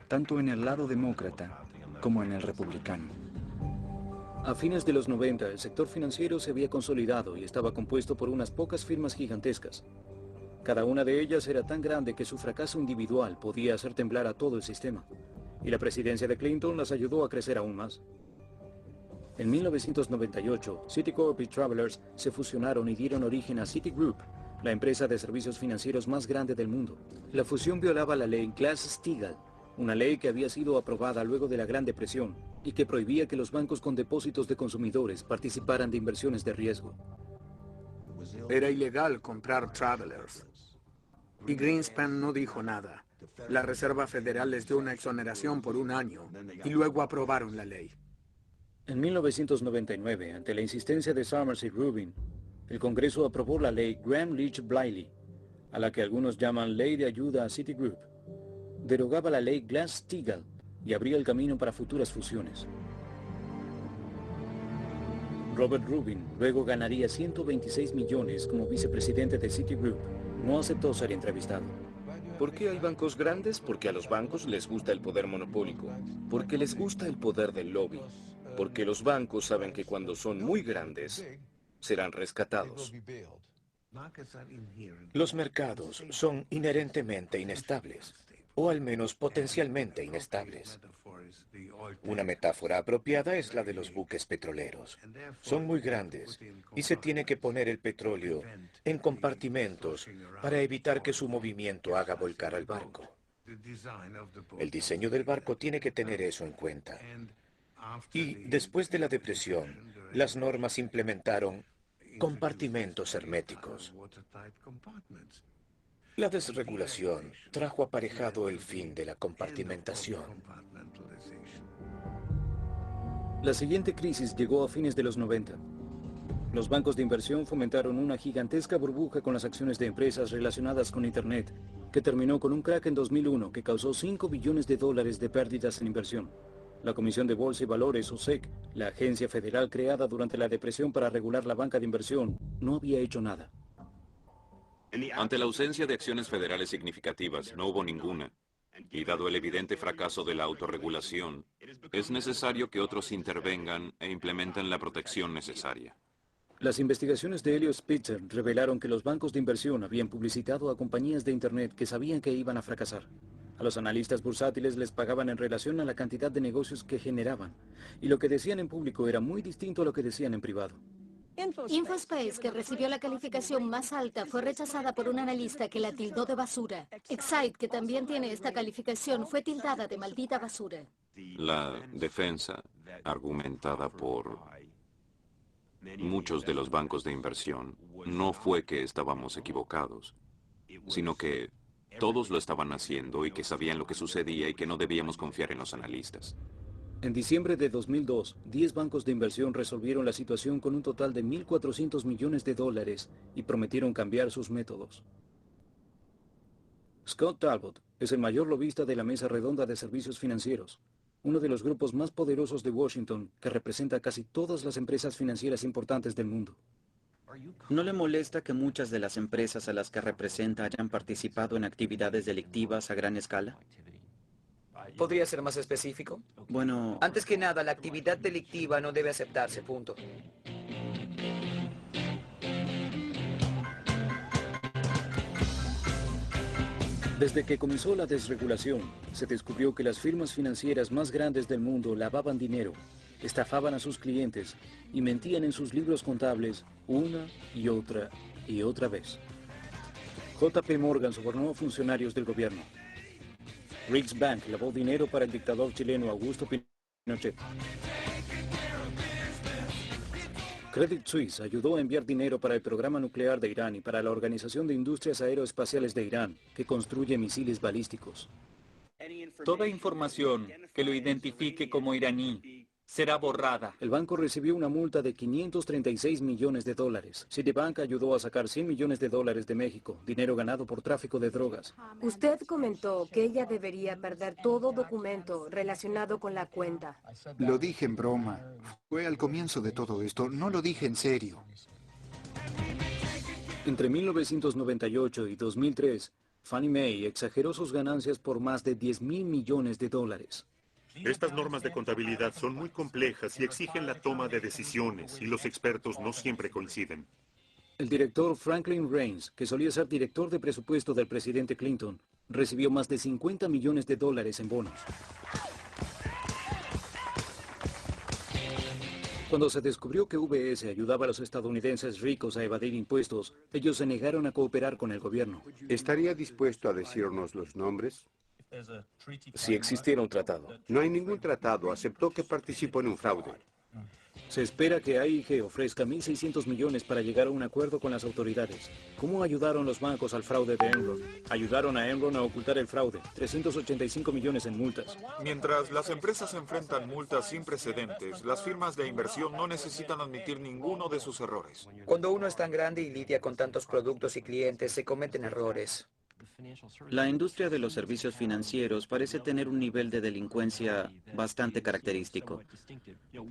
tanto en el lado demócrata como en el republicano. A fines de los 90, el sector financiero se había consolidado y estaba compuesto por unas pocas firmas gigantescas. Cada una de ellas era tan grande que su fracaso individual podía hacer temblar a todo el sistema. Y la presidencia de Clinton las ayudó a crecer aún más. En 1998, Citicorp y Travelers se fusionaron y dieron origen a Citigroup, la empresa de servicios financieros más grande del mundo. La fusión violaba la ley Glass-Steagall, una ley que había sido aprobada luego de la Gran Depresión y que prohibía que los bancos con depósitos de consumidores participaran de inversiones de riesgo. Era ilegal comprar Travelers. Y Greenspan no dijo nada. La Reserva Federal les dio una exoneración por 1 año y luego aprobaron la ley. En 1999, ante la insistencia de Summers y Rubin, el Congreso aprobó la ley Gramm-Leach-Bliley, a la que algunos llaman Ley de Ayuda a Citigroup. Derogaba la ley Glass-Steagall y abría el camino para futuras fusiones. Robert Rubin luego ganaría 126 millones como vicepresidente de Citigroup. No aceptó ser entrevistado. ¿Por qué hay bancos grandes? Porque a los bancos les gusta el poder monopólico. Porque les gusta el poder del lobby. Porque los bancos saben que cuando son muy grandes, serán rescatados. Los mercados son inherentemente inestables, o al menos potencialmente inestables. Una metáfora apropiada es la de los buques petroleros. Son muy grandes y se tiene que poner el petróleo en compartimentos para evitar que su movimiento haga volcar al barco. El diseño del barco tiene que tener eso en cuenta. Y después de la depresión, las normas implementaron compartimentos herméticos. La desregulación trajo aparejado el fin de la compartimentación. La siguiente crisis llegó a fines de los 90. Los bancos de inversión fomentaron una gigantesca burbuja con las acciones de empresas relacionadas con Internet, que terminó con un crack en 2001 que causó $5 billones de pérdidas en inversión. La Comisión de Bolsa y Valores, o SEC, la agencia federal creada durante la depresión para regular la banca de inversión, no había hecho nada. Ante la ausencia de acciones federales significativas, no hubo ninguna. Y dado el evidente fracaso de la autorregulación, es necesario que otros intervengan e implementen la protección necesaria. Las investigaciones de Eliot Spitzer revelaron que los bancos de inversión habían publicitado a compañías de Internet que sabían que iban a fracasar. A los analistas bursátiles les pagaban en relación a la cantidad de negocios que generaban, y lo que decían en público era muy distinto a lo que decían en privado. Infospace, que recibió la calificación más alta, fue rechazada por un analista que la tildó de basura. Excite, que también tiene esta calificación, fue tildada de maldita basura. La defensa, argumentada por muchos de los bancos de inversión, no fue que estábamos equivocados, sino que todos lo estaban haciendo y que sabían lo que sucedía y que no debíamos confiar en los analistas. En diciembre de 2002, 10 bancos de inversión resolvieron la situación con un total de $1.400 millones y prometieron cambiar sus métodos. Scott Talbot es el mayor lobista de la Mesa Redonda de Servicios Financieros, uno de los grupos más poderosos de Washington que representa casi todas las empresas financieras importantes del mundo. ¿No le molesta que muchas de las empresas a las que representa hayan participado en actividades delictivas a gran escala? ¿Podría ser más específico? Bueno, Antes que nada, la actividad delictiva no debe aceptarse, punto. Desde que comenzó la desregulación, se descubrió que las firmas financieras más grandes del mundo lavaban dinero, estafaban a sus clientes y mentían en sus libros contables una y otra vez. JP Morgan sobornó a funcionarios del gobierno. Riggs Bank lavó dinero para el dictador chileno Augusto Pinochet. Credit Suisse ayudó a enviar dinero para el programa nuclear de Irán y para la Organización de Industrias Aeroespaciales de Irán, que construye misiles balísticos. Toda información que lo identifique como iraní será borrada. El banco recibió una multa de $536 millones. Citibank ayudó a sacar $100 millones de México, dinero ganado por tráfico de drogas. Usted comentó que ella debería perder todo documento relacionado con la cuenta. Lo dije en broma. Fue al comienzo de todo esto. No lo dije en serio. Entre 1998 y 2003, Fannie Mae exageró sus ganancias por más de $10.000 millones. Estas normas de contabilidad son muy complejas y exigen la toma de decisiones, y los expertos no siempre coinciden. El director Franklin Raines, que solía ser director de presupuesto del presidente Clinton, recibió más de $50 millones en bonos. Cuando se descubrió que UBS ayudaba a los estadounidenses ricos a evadir impuestos, ellos se negaron a cooperar con el gobierno. ¿Estaría dispuesto a decirnos los nombres? Si existiera un tratado. No hay ningún tratado. Aceptó que participó en un fraude. Se espera que AIG ofrezca 1.600 millones para llegar a un acuerdo con las autoridades. ¿Cómo ayudaron los bancos al fraude de Enron? Ayudaron a Enron a ocultar el fraude. 385 millones en multas. Mientras las empresas enfrentan multas sin precedentes, las firmas de inversión no necesitan admitir ninguno de sus errores. Cuando uno es tan grande y lidia con tantos productos y clientes, se cometen errores. La industria de los servicios financieros parece tener un nivel de delincuencia bastante característico.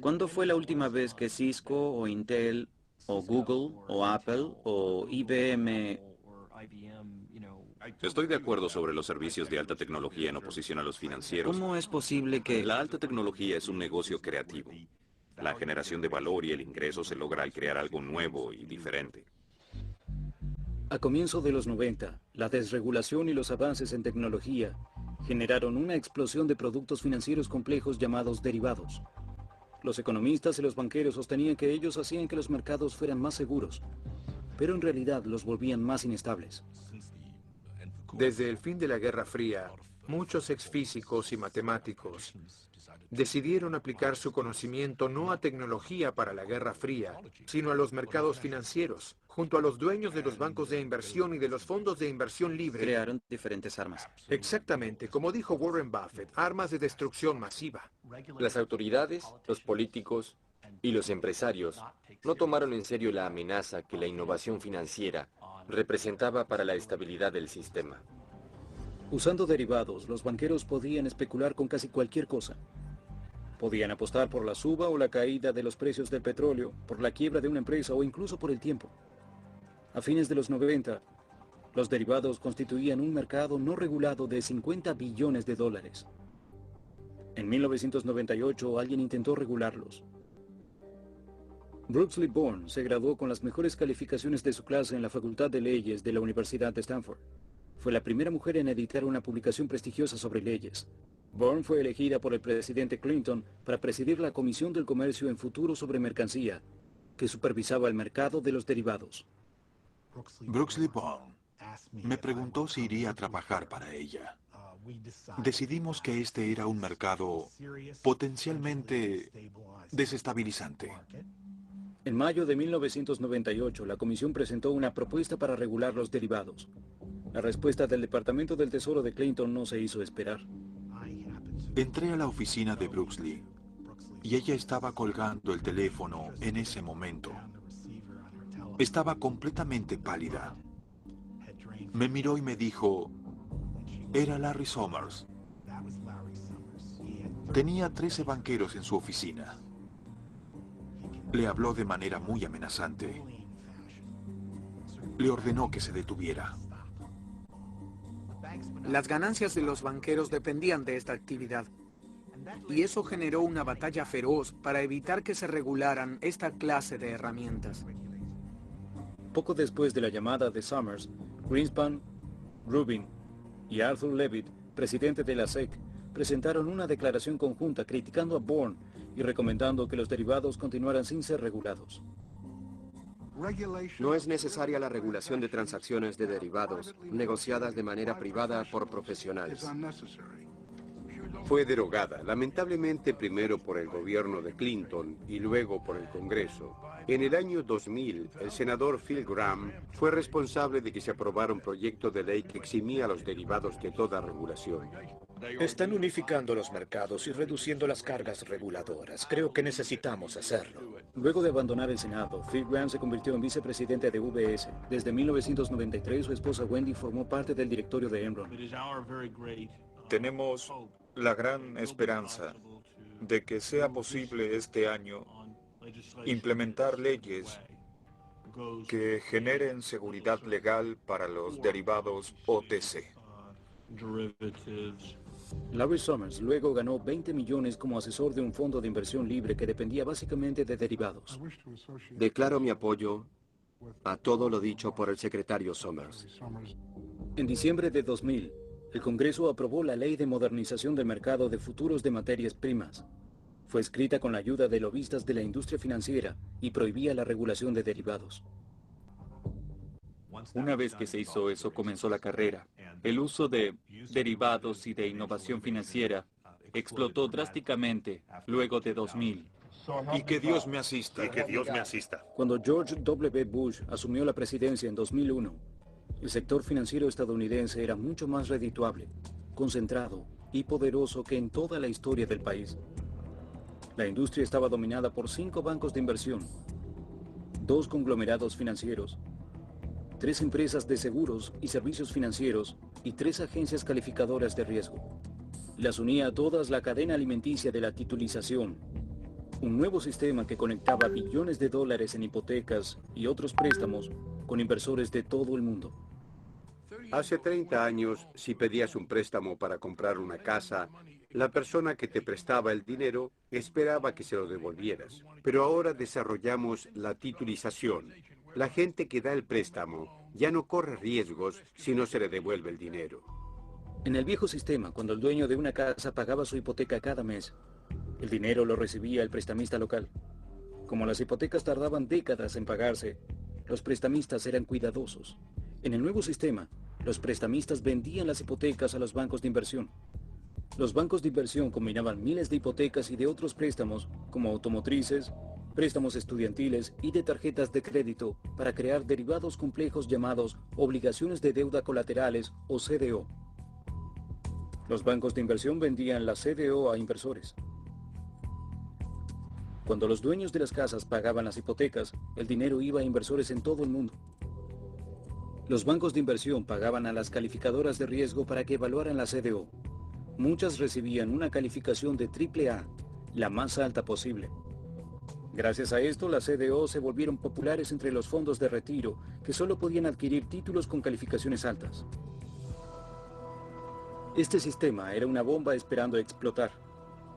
¿Cuándo fue la última vez que Cisco o Intel o Google o Apple o IBM... Estoy de acuerdo sobre los servicios de alta tecnología en oposición a los financieros. ¿Cómo es posible que... La alta tecnología es un negocio creativo. La generación de valor y el ingreso se logra al crear algo nuevo y diferente. A comienzos de los 90, la desregulación y los avances en tecnología generaron una explosión de productos financieros complejos llamados derivados. Los economistas y los banqueros sostenían que ellos hacían que los mercados fueran más seguros, pero en realidad los volvían más inestables. Desde el fin de la Guerra Fría, muchos exfísicos y matemáticos decidieron aplicar su conocimiento no a tecnología para la Guerra Fría, sino a los mercados financieros. Junto a los dueños de los bancos de inversión y de los fondos de inversión libre. Crearon diferentes armas. Exactamente, como dijo Warren Buffett, armas de destrucción masiva. Las autoridades, los políticos y los empresarios no tomaron en serio la amenaza que la innovación financiera representaba para la estabilidad del sistema. Usando derivados, los banqueros podían especular con casi cualquier cosa. Podían apostar por la suba o la caída de los precios del petróleo, por la quiebra de una empresa o incluso por el tiempo. A fines de los 90, los derivados constituían un mercado no regulado de $50 billones. En 1998, alguien intentó regularlos. Brooks Lee Bourne se graduó con las mejores calificaciones de su clase en la Facultad de Leyes de la Universidad de Stanford. Fue la primera mujer en editar una publicación prestigiosa sobre leyes. Bourne fue elegida por el presidente Clinton para presidir la Comisión del Comercio en Futuro sobre Mercancía, que supervisaba el mercado de los derivados. Brooks Lee Bourne me preguntó si iría a trabajar para ella. Decidimos que este era un mercado potencialmente desestabilizante. En mayo de 1998, la Comisión presentó una propuesta para regular los derivados. La respuesta del Departamento del Tesoro de Clinton no se hizo esperar. Entré a la oficina de Brooksley y ella estaba colgando el teléfono en ese momento. Estaba completamente pálida. Me miró y me dijo, era Larry Summers. Tenía 13 banqueros en su oficina. Le habló de manera muy amenazante. Le ordenó que se detuviera. Las ganancias de los banqueros dependían de esta actividad. Y eso generó una batalla feroz para evitar que se regularan esta clase de herramientas. Poco después de la llamada de Summers, Greenspan, Rubin y Arthur Levitt, presidente de la SEC, presentaron una declaración conjunta criticando a Bourne y recomendando que los derivados continuaran sin ser regulados. No es necesaria la regulación de transacciones de derivados negociadas de manera privada por profesionales. Fue derogada, lamentablemente primero por el gobierno de Clinton y luego por el Congreso. En el año 2000, el senador Phil Gramm fue responsable de que se aprobara un proyecto de ley que eximía a los derivados de toda regulación. Están unificando los mercados y reduciendo las cargas reguladoras. Creo que necesitamos hacerlo. Luego de abandonar el Senado, Phil Gramm se convirtió en vicepresidente de UBS. Desde 1993, su esposa Wendy formó parte del directorio de Enron. Tenemos la gran esperanza de que sea posible este año implementar leyes que generen seguridad legal para los derivados OTC. Larry Summers luego ganó 20 millones como asesor de un fondo de inversión libre que dependía básicamente de derivados. Declaro mi apoyo a todo lo dicho por el secretario Summers. En diciembre de 2000, el Congreso aprobó la Ley de Modernización del Mercado de Futuros de Materias Primas. Fue escrita con la ayuda de lobistas de la industria financiera y prohibía la regulación de derivados. Una vez que se hizo eso, comenzó la carrera. El uso de derivados y de innovación financiera explotó drásticamente luego de 2000. Y que Dios me asista. Y que Dios me asista. Cuando George W. Bush asumió la presidencia en 2001, el sector financiero estadounidense era mucho más redituable, concentrado y poderoso que en toda la historia del país. La industria estaba dominada por 5 bancos de inversión, 2 conglomerados financieros, 3 empresas de seguros y servicios financieros y 3 agencias calificadoras de riesgo. Las unía a todas la cadena alimenticia de la titulización, un nuevo sistema que conectaba billones de dólares en hipotecas y otros préstamos con inversores de todo el mundo. Hace 30 años, si pedías un préstamo para comprar una casa, la persona que te prestaba el dinero esperaba que se lo devolvieras. Pero ahora desarrollamos la titulización. La gente que da el préstamo ya no corre riesgos si no se le devuelve el dinero. En el viejo sistema, cuando el dueño de una casa pagaba su hipoteca cada mes, el dinero lo recibía el prestamista local. Como las hipotecas tardaban décadas en pagarse, los prestamistas eran cuidadosos. En el nuevo sistema, los prestamistas vendían las hipotecas a los bancos de inversión. Los bancos de inversión combinaban miles de hipotecas y de otros préstamos, como automotrices, préstamos estudiantiles y de tarjetas de crédito, para crear derivados complejos llamados obligaciones de deuda colaterales o CDO. Los bancos de inversión vendían la CDO a inversores. Cuando los dueños de las casas pagaban las hipotecas, el dinero iba a inversores en todo el mundo. Los bancos de inversión pagaban a las calificadoras de riesgo para que evaluaran la CDO. Muchas recibían una calificación de AAA, la más alta posible. Gracias a esto, las CDO se volvieron populares entre los fondos de retiro, que solo podían adquirir títulos con calificaciones altas. Este sistema era una bomba esperando explotar.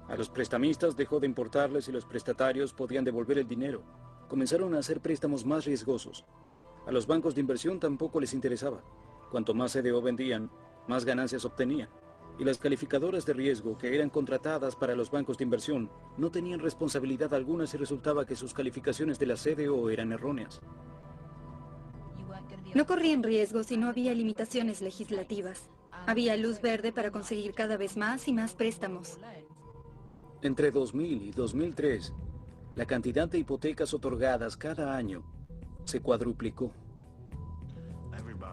A los prestamistas dejó de importarles y los prestatarios podían devolver el dinero. Comenzaron a hacer préstamos más riesgosos. A los bancos de inversión tampoco les interesaba. Cuanto más CDO vendían, más ganancias obtenían. Y las calificadoras de riesgo, que eran contratadas para los bancos de inversión, no tenían responsabilidad alguna si resultaba que sus calificaciones de la CDO eran erróneas. No corrían riesgos si no había limitaciones legislativas. Había luz verde para conseguir cada vez más y más préstamos. Entre 2000 y 2003, La cantidad de hipotecas otorgadas cada año se cuadruplicó.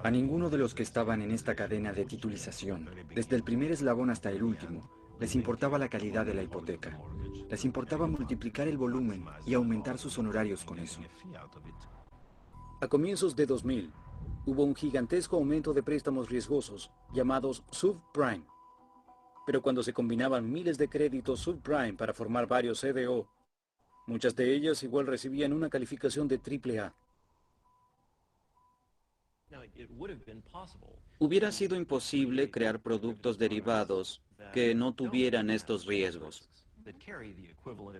A ninguno de los que estaban en esta cadena de titulización, desde el primer eslabón hasta el último, les importaba la calidad de la hipoteca. Les importaba multiplicar el volumen y aumentar sus honorarios con eso. A comienzos de 2000, hubo un gigantesco aumento de préstamos riesgosos, llamados subprime. Pero cuando se combinaban miles de créditos subprime para formar varios CDO, muchas de ellas igual recibían una calificación de AAA. Hubiera sido imposible crear productos derivados que no tuvieran estos riesgos.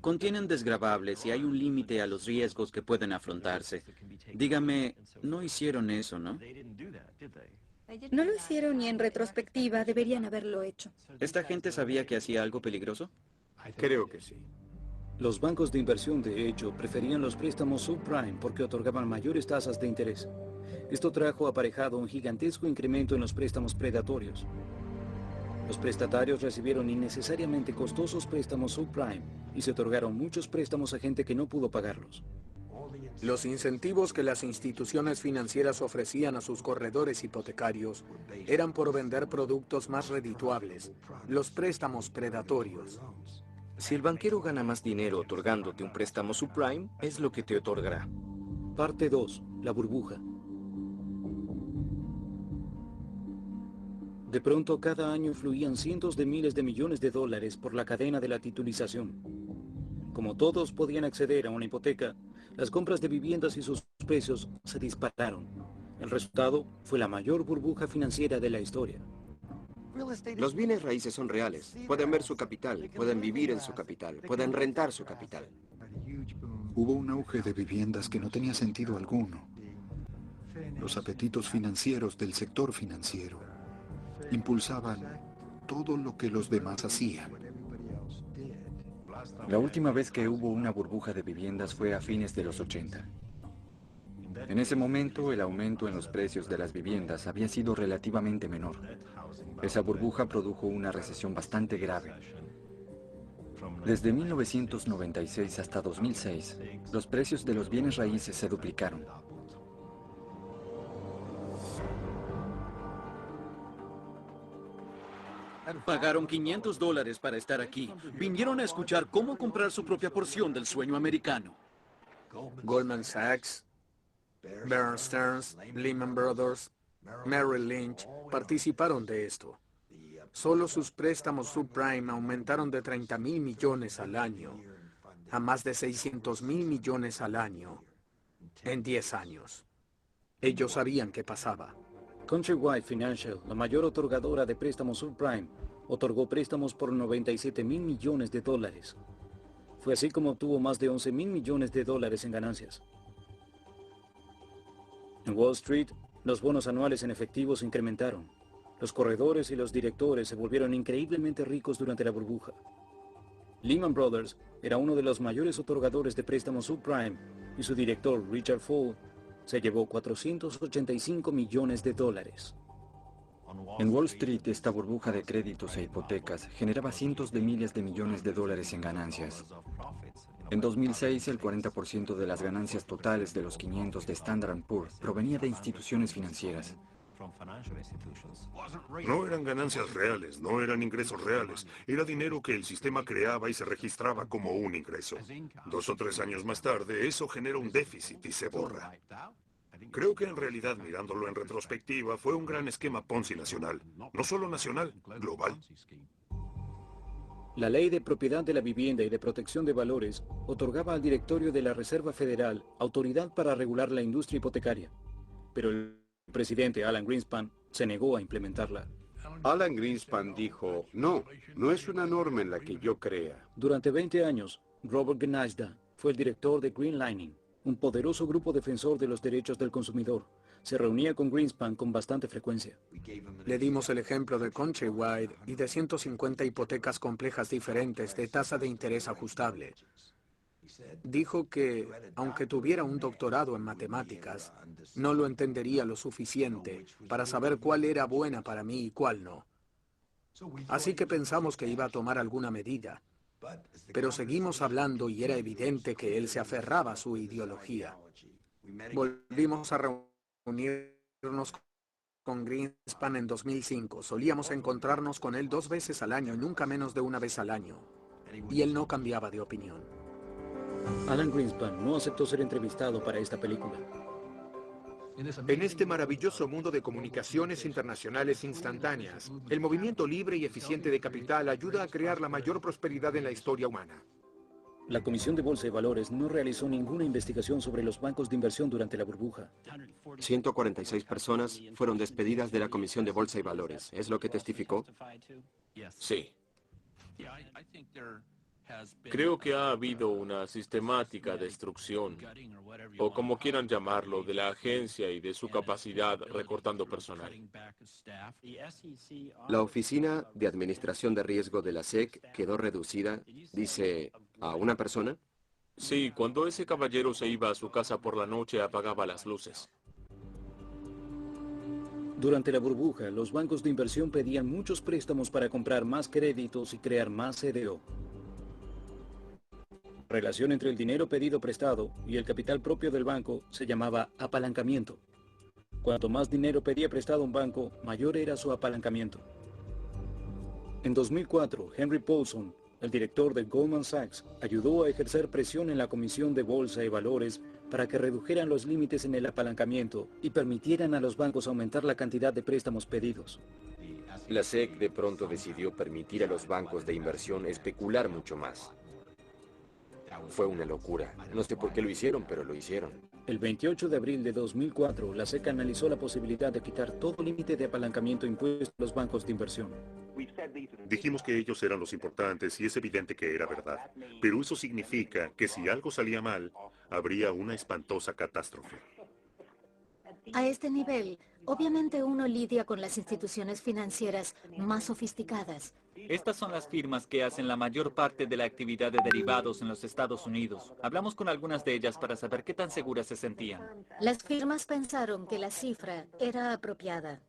Contienen desgravables y hay un límite a los riesgos que pueden afrontarse. Dígame, no hicieron eso, ¿no? No lo hicieron y en retrospectiva deberían haberlo hecho. ¿Esta gente sabía que hacía algo peligroso? Creo que sí. Los bancos de inversión, de hecho, preferían los préstamos subprime porque otorgaban mayores tasas de interés. Esto trajo aparejado un gigantesco incremento en los préstamos predatorios. Los prestatarios recibieron innecesariamente costosos préstamos subprime y se otorgaron muchos préstamos a gente que no pudo pagarlos. Los incentivos que las instituciones financieras ofrecían a sus corredores hipotecarios eran por vender productos más redituables, los préstamos predatorios. Si el banquero gana más dinero otorgándote un préstamo subprime, es lo que te otorgará. Parte 2. La burbuja. De pronto, cada año fluían cientos de miles de millones de dólares por la cadena de la titulización. Como todos podían acceder a una hipoteca, las compras de viviendas y sus precios se dispararon. El resultado fue la mayor burbuja financiera de la historia. Los bienes raíces son reales. Pueden ver su capital, pueden vivir en su capital, pueden rentar su capital. Hubo un auge de viviendas que no tenía sentido alguno. Los apetitos financieros del sector financiero impulsaban todo lo que los demás hacían. La última vez que hubo una burbuja de viviendas fue a fines de los 80. En ese momento, el aumento en los precios de las viviendas había sido relativamente menor. Esa burbuja produjo una recesión bastante grave. Desde 1996 hasta 2006, los precios de los bienes raíces se duplicaron. Pagaron $500 para estar aquí. Vinieron a escuchar cómo comprar su propia porción del sueño americano. Goldman Sachs, Bear Stearns, Lehman Brothers, Merrill Lynch participaron de esto. Solo sus préstamos subprime aumentaron de 30.000 millones al año a más de 600.000 millones al año en 10 años. Ellos sabían qué pasaba. Countrywide Financial, la mayor otorgadora de préstamos subprime, otorgó préstamos por 97.000 millones de dólares. Fue así como obtuvo más de 11.000 millones de dólares en ganancias. En Wall Street, los bonos anuales en efectivo se incrementaron. Los corredores y los directores se volvieron increíblemente ricos durante la burbuja. Lehman Brothers era uno de los mayores otorgadores de préstamos subprime y su director, Richard Fall, se llevó 485 millones de dólares. En Wall Street, esta burbuja de créditos e hipotecas generaba cientos de miles de millones de dólares en ganancias. En 2006, el 40% de las ganancias totales de los 500 de Standard & Poor's provenía de instituciones financieras. No eran ganancias reales, no eran ingresos reales. Era dinero que el sistema creaba y se registraba como un ingreso. 2 o 3 años más tarde, eso genera un déficit y se borra. Creo que en realidad, mirándolo en retrospectiva, fue un gran esquema Ponzi nacional. No solo nacional, global. La Ley de Propiedad de la Vivienda y de Protección de Valores otorgaba al directorio de la Reserva Federal autoridad para regular la industria hipotecaria. Pero el presidente Alan Greenspan se negó a implementarla. Alan Greenspan dijo, no es una norma en la que yo crea. Durante 20 años, Robert Gnazda fue el director de Greenlining, un poderoso grupo defensor de los derechos del consumidor. Se reunía con Greenspan con bastante frecuencia. Le dimos el ejemplo de Countrywide y de 150 hipotecas complejas diferentes de tasa de interés ajustable. Dijo que, aunque tuviera un doctorado en matemáticas, no lo entendería lo suficiente para saber cuál era buena para mí y cuál no. Así que pensamos que iba a tomar alguna medida. Pero seguimos hablando y era evidente que él se aferraba a su ideología. Volvimos a reunirnos con Greenspan en 2005. Solíamos encontrarnos con él 2 veces al año y nunca menos de 1 vez al año. Y él no cambiaba de opinión. Alan Greenspan no aceptó ser entrevistado para esta película. En este maravilloso mundo de comunicaciones internacionales instantáneas, el movimiento libre y eficiente de capital ayuda a crear la mayor prosperidad en la historia humana. La Comisión de Bolsa y Valores no realizó ninguna investigación sobre los bancos de inversión durante la burbuja. 146 personas fueron despedidas de la Comisión de Bolsa y Valores. ¿Es lo que testificó? Sí. Creo que ha habido una sistemática destrucción, o como quieran llamarlo, de la agencia y de su capacidad recortando personal. La Oficina de Administración de Riesgo de la SEC quedó reducida, dice, a una persona. Sí, cuando ese caballero se iba a su casa por la noche apagaba las luces. Durante la burbuja, los bancos de inversión pedían muchos préstamos para comprar más créditos y crear más CDO. La relación entre el dinero pedido prestado y el capital propio del banco se llamaba apalancamiento. Cuanto más dinero pedía prestado un banco, mayor era su apalancamiento. En 2004, Henry Paulson, el director de Goldman Sachs, ayudó a ejercer presión en la Comisión de Bolsa y Valores para que redujeran los límites en el apalancamiento y permitieran a los bancos aumentar la cantidad de préstamos pedidos. La SEC de pronto decidió permitir a los bancos de inversión especular mucho más. Fue una locura. No sé por qué lo hicieron, pero lo hicieron. El 28 de abril de 2004, la SEC analizó la posibilidad de quitar todo límite de apalancamiento impuesto a los bancos de inversión. Dijimos que ellos eran los importantes y es evidente que era verdad. Pero eso significa que si algo salía mal, habría una espantosa catástrofe. A este nivel, obviamente uno lidia con las instituciones financieras más sofisticadas. Estas son las firmas que hacen la mayor parte de la actividad de derivados en los Estados Unidos. Hablamos con algunas de ellas para saber qué tan seguras se sentían. Las firmas pensaron que la cifra era apropiada.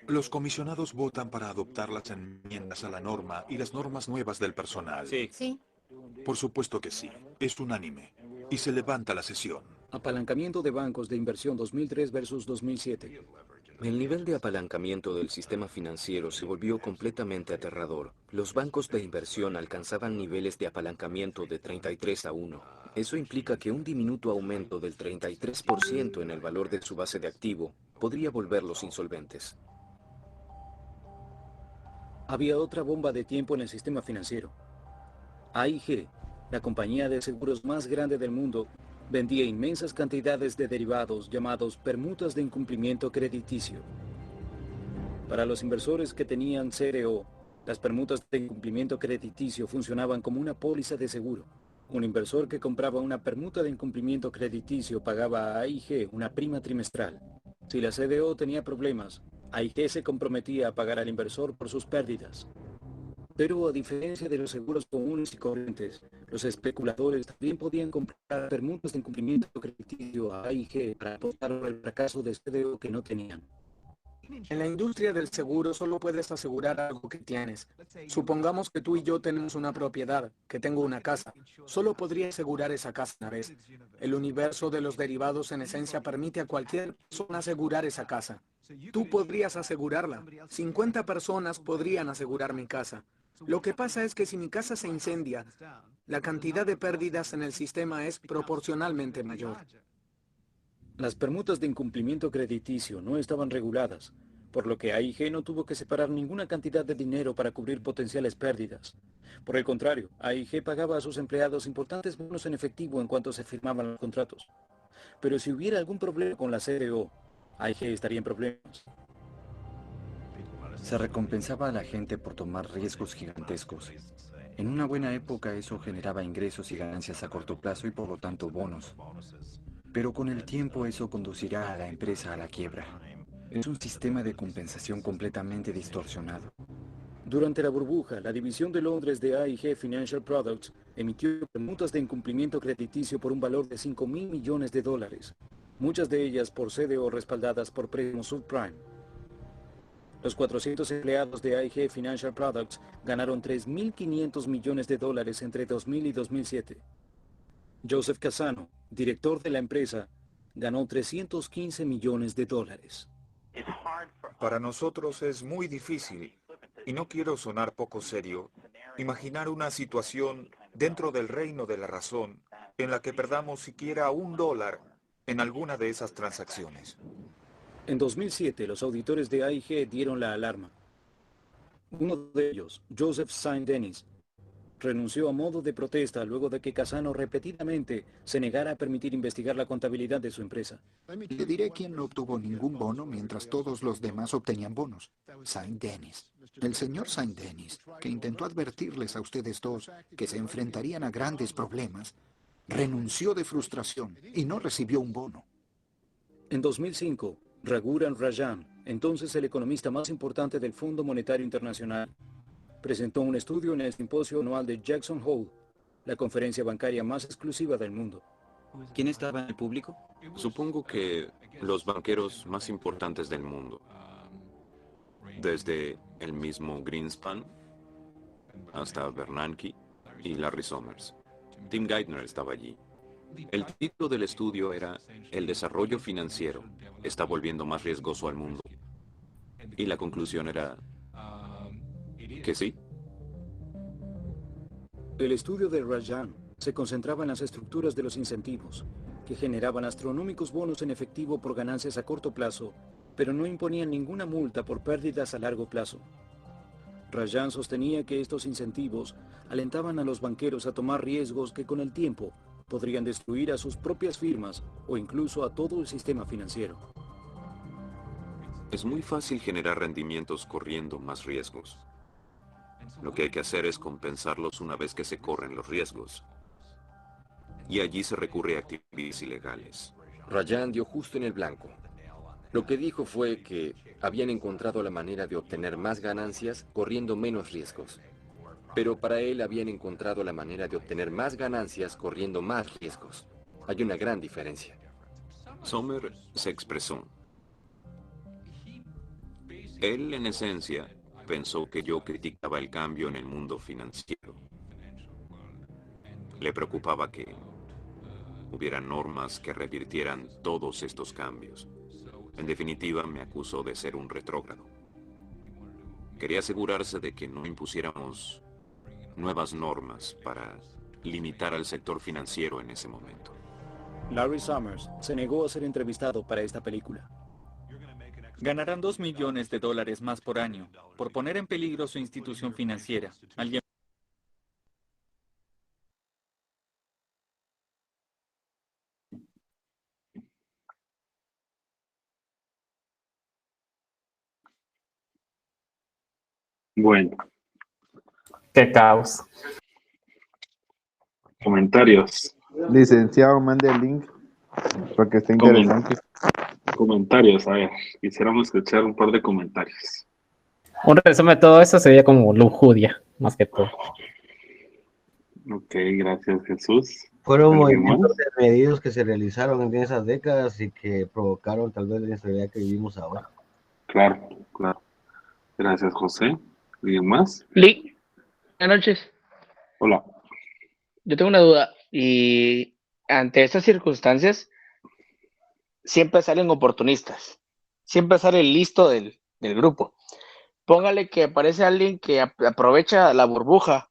Los comisionados votan para adoptar las enmiendas a la norma y las normas nuevas del personal. Sí. Por supuesto que sí. Es unánime. Y se levanta la sesión. Apalancamiento de bancos de inversión 2003 versus 2007. El nivel de apalancamiento del sistema financiero se volvió completamente aterrador. Los bancos de inversión alcanzaban niveles de apalancamiento de 33-1. Eso implica que un diminuto aumento del 33% en el valor de su base de activo podría volverlos insolventes. Había otra bomba de tiempo en el sistema financiero. AIG, la compañía de seguros más grande del mundo, vendía inmensas cantidades de derivados llamados permutas de incumplimiento crediticio. Para los inversores que tenían CDO, las permutas de incumplimiento crediticio funcionaban como una póliza de seguro. Un inversor que compraba una permuta de incumplimiento crediticio pagaba a AIG una prima trimestral. Si la CDO tenía problemas, AIG se comprometía a pagar al inversor por sus pérdidas. Pero a diferencia de los seguros comunes y corrientes, los especuladores también podían comprar permutas de incumplimiento crediticio a AIG para apostar por el fracaso de CDO que no tenían. En la industria del seguro solo puedes asegurar algo que tienes. Supongamos que tú y yo tenemos una propiedad, que tengo una casa. Solo podría asegurar esa casa una vez. El universo de los derivados en esencia permite a cualquier persona asegurar esa casa. Tú podrías asegurarla. 50 personas podrían asegurar mi casa. Lo que pasa es que si mi casa se incendia, la cantidad de pérdidas en el sistema es proporcionalmente mayor. Las permutas de incumplimiento crediticio no estaban reguladas, por lo que AIG no tuvo que separar ninguna cantidad de dinero para cubrir potenciales pérdidas. Por el contrario, AIG pagaba a sus empleados importantes bonos en efectivo en cuanto se firmaban los contratos. Pero si hubiera algún problema con la CDO, AIG estaría en problemas. Se recompensaba a la gente por tomar riesgos gigantescos. En una buena época eso generaba ingresos y ganancias a corto plazo y por lo tanto bonos. Pero con el tiempo eso conducirá a la empresa a la quiebra. Es un sistema de compensación completamente distorsionado. Durante la burbuja, la división de Londres de AIG Financial Products emitió permutas de incumplimiento crediticio por un valor de $5.000 millones, muchas de ellas por CDO respaldadas por préstamos subprime. Los 400 empleados de AIG Financial Products ganaron $3.500 millones entre 2000 y 2007. Joseph Casano, director de la empresa, ganó $315 millones. Para nosotros es muy difícil, y no quiero sonar poco serio, imaginar una situación dentro del reino de la razón en la que perdamos siquiera $1 en alguna de esas transacciones. En 2007, los auditores de AIG dieron la alarma. Uno de ellos, Joseph Saint-Denis, renunció a modo de protesta luego de que Casano repetidamente se negara a permitir investigar la contabilidad de su empresa. Le diré quién no obtuvo ningún bono mientras todos los demás obtenían bonos. Saint-Denis. El señor Saint-Denis, que intentó advertirles a ustedes dos que se enfrentarían a grandes problemas, renunció de frustración y no recibió un bono. En 2005, Raghuram Rajan, entonces el economista más importante del Fondo Monetario Internacional, presentó un estudio en el simposio anual de Jackson Hole, la conferencia bancaria más exclusiva del mundo. ¿Quién estaba en el público? Supongo que los banqueros más importantes del mundo. Desde el mismo Greenspan hasta Bernanke y Larry Summers. Tim Geithner estaba allí. El título del estudio era "El desarrollo financiero está volviendo más riesgoso al mundo". Y la conclusión era que sí. El estudio de Rajan se concentraba en las estructuras de los incentivos, que generaban astronómicos bonos en efectivo por ganancias a corto plazo, pero no imponían ninguna multa por pérdidas a largo plazo. Rajan sostenía que estos incentivos alentaban a los banqueros a tomar riesgos que con el tiempo podrían destruir a sus propias firmas o incluso a todo el sistema financiero. Es muy fácil generar rendimientos corriendo más riesgos. Lo que hay que hacer es compensarlos una vez que se corren los riesgos. Y allí se recurre a actividades ilegales. Rajan dio justo en el blanco. Lo que dijo fue que habían encontrado la manera de obtener más ganancias corriendo menos riesgos. Pero para él habían encontrado la manera de obtener más ganancias corriendo más riesgos. Hay una gran diferencia. Sommer se expresó. Él, en esencia, pensó que yo criticaba el cambio en el mundo financiero. Le preocupaba que hubiera normas que revirtieran todos estos cambios. En definitiva, me acusó de ser un retrógrado. Quería asegurarse de que no impusiéramos nuevas normas para limitar al sector financiero en ese momento. Larry Summers se negó a ser entrevistado para esta película. Ganarán $2 millones más por año por poner en peligro su institución financiera. Alguien... Bueno, Qué caos. comentarios. Licenciado, mande el link porque está interesante. Comentarios, a ver, quisiéramos escuchar un par de comentarios. Un resumen de todo eso sería como lujuria, más que todo. Ok, gracias Jesús. Fueron ¿Alguien movimientos más? desmedidos que se realizaron en esas décadas y que provocaron tal vez la inestabilidad que vivimos ahora. Claro, claro. Gracias José. ¿Alguien más? Lee, buenas noches. Hola. Yo tengo una duda y ante estas circunstancias siempre salen oportunistas, siempre sale el listo del grupo. Póngale que aparece alguien que aprovecha la burbuja,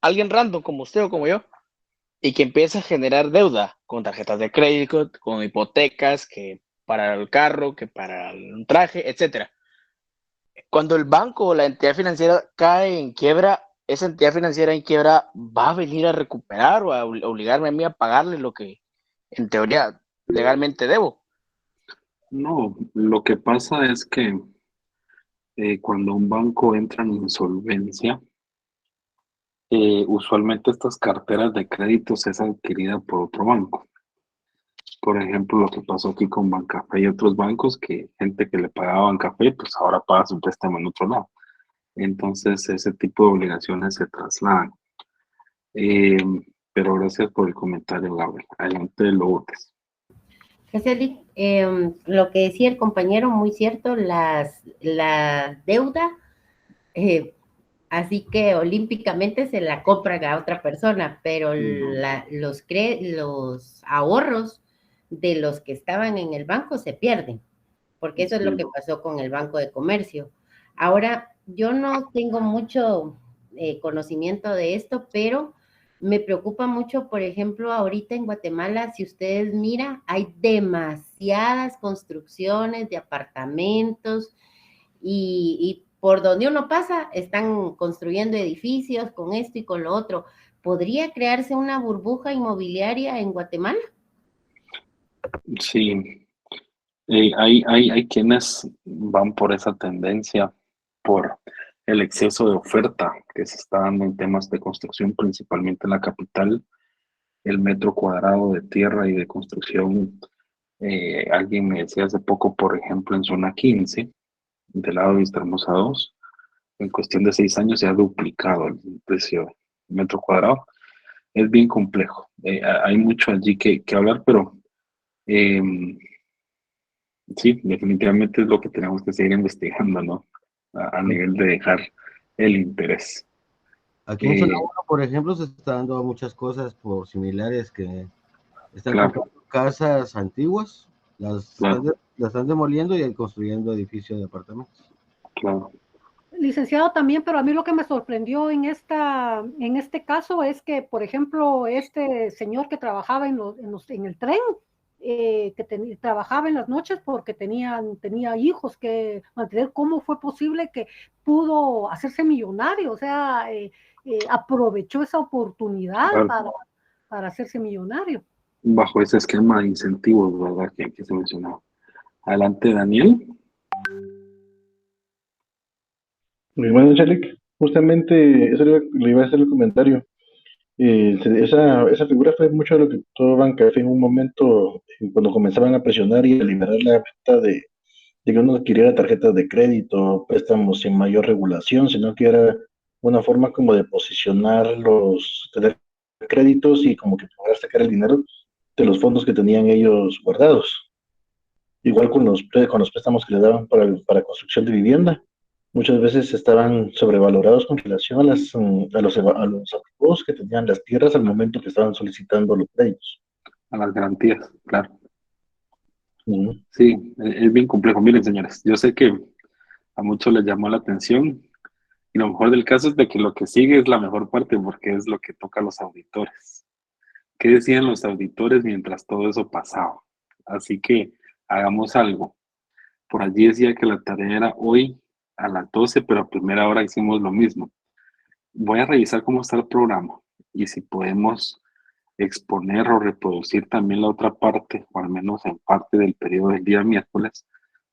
alguien random como usted o como yo, y que empieza a generar deuda con tarjetas de crédito, con hipotecas, que para el carro, que para un traje, etcétera. Cuando el banco o la entidad financiera cae en quiebra, esa entidad financiera en quiebra va a venir a recuperar o a obligarme a mí a pagarle lo que en teoría legalmente debo. No, lo que pasa es que cuando un banco entra en insolvencia, usualmente estas carteras de créditos es adquirida por otro banco. Por ejemplo, lo que pasó aquí con Bancafé y otros bancos, que gente que le pagaba a Bancafé, pues ahora paga su préstamo en otro lado. Entonces, ese tipo de obligaciones se trasladan. Pero gracias por el comentario, Laura. Adelante, Lourdes. Geseli, lo que decía el compañero, muy cierto, la deuda, así que olímpicamente se la compran a otra persona, pero los ahorros de los que estaban en el banco se pierden, porque eso es lo que pasó con el Banco de Comercio. Ahora, yo no tengo mucho conocimiento de esto, pero me preocupa mucho, por ejemplo, ahorita en Guatemala, si ustedes miran, hay demasiadas construcciones de apartamentos y por donde uno pasa están construyendo edificios con esto y con lo otro. ¿Podría crearse una burbuja inmobiliaria en Guatemala? Sí, hay quienes van por esa tendencia, por el exceso de oferta que se está dando en temas de construcción, principalmente en la capital. El metro cuadrado de tierra y de construcción, alguien me decía hace poco, por ejemplo, en zona 15, del lado de Vistahermosa 2, en cuestión de 6 años se ha duplicado el precio del metro cuadrado. Es bien complejo. Hay mucho allí que hablar, pero sí, definitivamente es lo que tenemos que seguir investigando, ¿no? A nivel de dejar el interés. Aquí en Zona 1, por ejemplo, se está dando muchas cosas por similares que están comprando casas antiguas, las están demoliendo y construyendo edificios de apartamentos. Claro. Licenciado, también, pero a mí lo que me sorprendió en este caso es que, por ejemplo, este señor que trabajaba en el tren, trabajaba en las noches porque tenía hijos que mantener. ¿Cómo fue posible que pudo hacerse millonario? O sea, aprovechó esa oportunidad para hacerse millonario. Bajo ese esquema de incentivos, ¿verdad? Que se mencionaba. Adelante, Daniel. Muy bueno, Chalik. Justamente eso le iba a hacer el comentario. Esa figura fue mucho de lo que todo Bancafé en un momento, cuando comenzaban a presionar y a liberar la venta de que uno adquiriera tarjetas de crédito, préstamos sin mayor regulación, sino que era una forma como de posicionar tener créditos y como que poder sacar el dinero de los fondos que tenían ellos guardados. Igual con los préstamos que le daban para construcción de vivienda. Muchas veces estaban sobrevalorados con relación a los activos que tenían las tierras al momento que estaban solicitando los créditos. A las garantías, claro. Sí, es bien complejo. Miren, señores, yo sé que a muchos les llamó la atención y lo mejor del caso es de que lo que sigue es la mejor parte porque es lo que toca a los auditores. ¿Qué decían los auditores mientras todo eso pasaba? Así que hagamos algo. Por allí decía que la tarea era hoy a las 12, pero a primera hora hicimos lo mismo. Voy a revisar cómo está el programa y si podemos exponer o reproducir también la otra parte, o al menos en parte del periodo del día miércoles,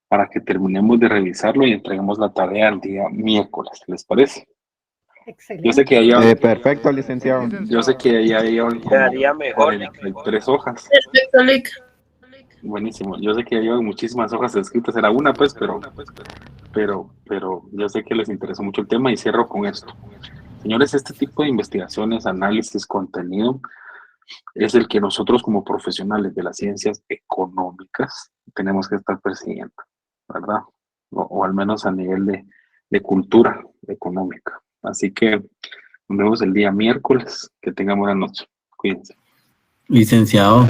para que terminemos de revisarlo y entreguemos la tarea el día miércoles. ¿Les parece? Excelente. Yo sé que ahí perfecto, licenciado. Yo sé que ahí hay 43 hojas. Perfecto, Lic. Buenísimo. Yo sé que hay muchísimas hojas escritas, era una pues, pero yo sé que les interesó mucho el tema y cierro con esto. Señores, este tipo de investigaciones, análisis, contenido, es el que nosotros como profesionales de las ciencias económicas tenemos que estar persiguiendo, ¿verdad? O al menos a nivel de cultura económica. Así que nos vemos el día miércoles. Que tengan buena noche. Cuídense. Licenciado.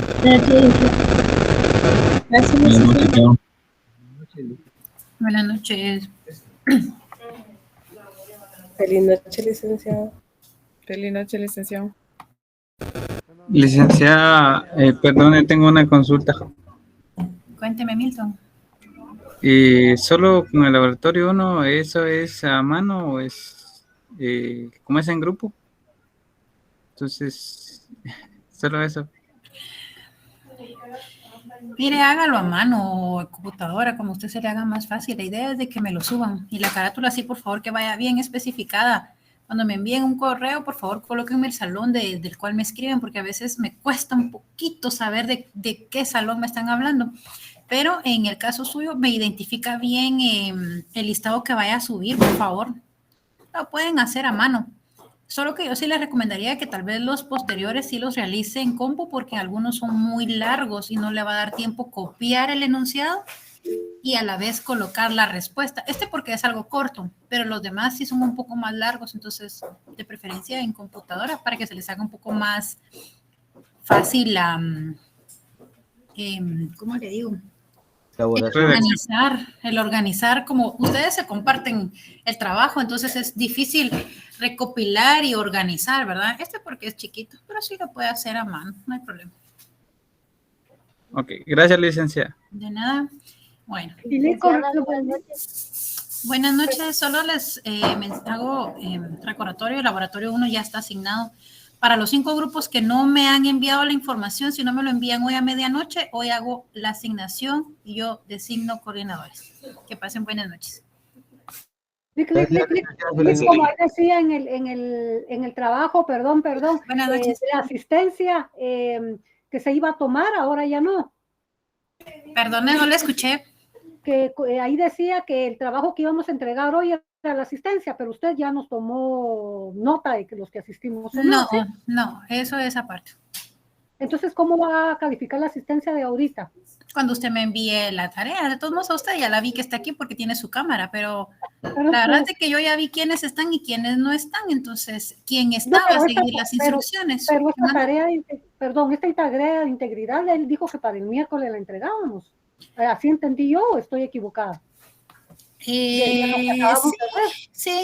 Gracias, licenciado. Buenas noches. Feliz noche, licenciado. Feliz noche, licenciado. Licenciada, perdone, tengo una consulta. Cuénteme, Milton. ¿Solo con el laboratorio 1, eso es a mano o es, cómo es en grupo? Entonces, solo eso. Mire, hágalo a mano o en computadora, como a usted se le haga más fácil. La idea es de que me lo suban. Y la carátula sí, por favor, que vaya bien especificada. Cuando me envíen un correo, por favor, colóquenme el salón del cual me escriben, porque a veces me cuesta un poquito saber de qué salón me están hablando. Pero en el caso suyo, me identifica bien el listado que vaya a subir, por favor. Lo pueden hacer a mano. Solo que yo sí les recomendaría que tal vez los posteriores sí los realice en compu porque algunos son muy largos y no le va a dar tiempo copiar el enunciado y a la vez colocar la respuesta. Este porque es algo corto, pero los demás sí son un poco más largos, entonces de preferencia en computadora para que se les haga un poco más fácil la, ¿cómo le digo? El organizar, como ustedes se comparten el trabajo, entonces es difícil recopilar y organizar, ¿verdad? Este porque es chiquito, pero sí lo puede hacer a mano, no hay problema. Ok, gracias, licenciada. De nada. Bueno. Buenas Buenas noches, solo les hago recordatorio, el laboratorio 1 ya está asignado. Para los 5 grupos que no me han enviado la información, si no me lo envían hoy a medianoche, hoy hago la asignación y yo designo coordinadores. Que pasen buenas noches. Como decía en el trabajo, perdón, la asistencia que se iba a tomar, ahora ya no. Perdone, no le escuché. Que ahí decía que el trabajo que íbamos a entregar hoy era la asistencia, pero usted ya nos tomó nota de que los que asistimos. No, ¿sí? No, eso es aparte. Entonces, ¿cómo va a calificar la asistencia de ahorita? Cuando usted me envíe la tarea, de todos modos a usted ya la vi que está aquí porque tiene su cámara, pero la verdad es que yo ya vi quiénes están y quiénes no están, entonces, ¿quién está va a seguir las instrucciones? Pero esta tarea, esta tarea de integridad, él dijo que para el miércoles la entregábamos. ¿Así entendí yo o estoy equivocada? Sí,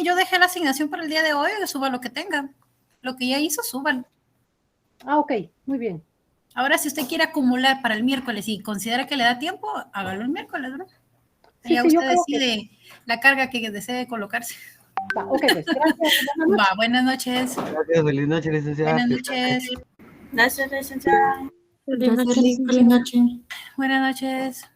yo dejé la asignación para el día de hoy, suba lo que tenga. Lo que ya hizo, súbalo. Ah, ok, muy bien. Ahora, si usted quiere acumular para el miércoles y considera que le da tiempo, hágalo el miércoles, ¿no? Sí, ya usted decide la carga que desee colocarse. Va, ok, pues, gracias. Buenas noches. Gracias, feliz noche, licenciada. Buenas noches. Gracias, licenciada. Feliz noche. Buenas noches.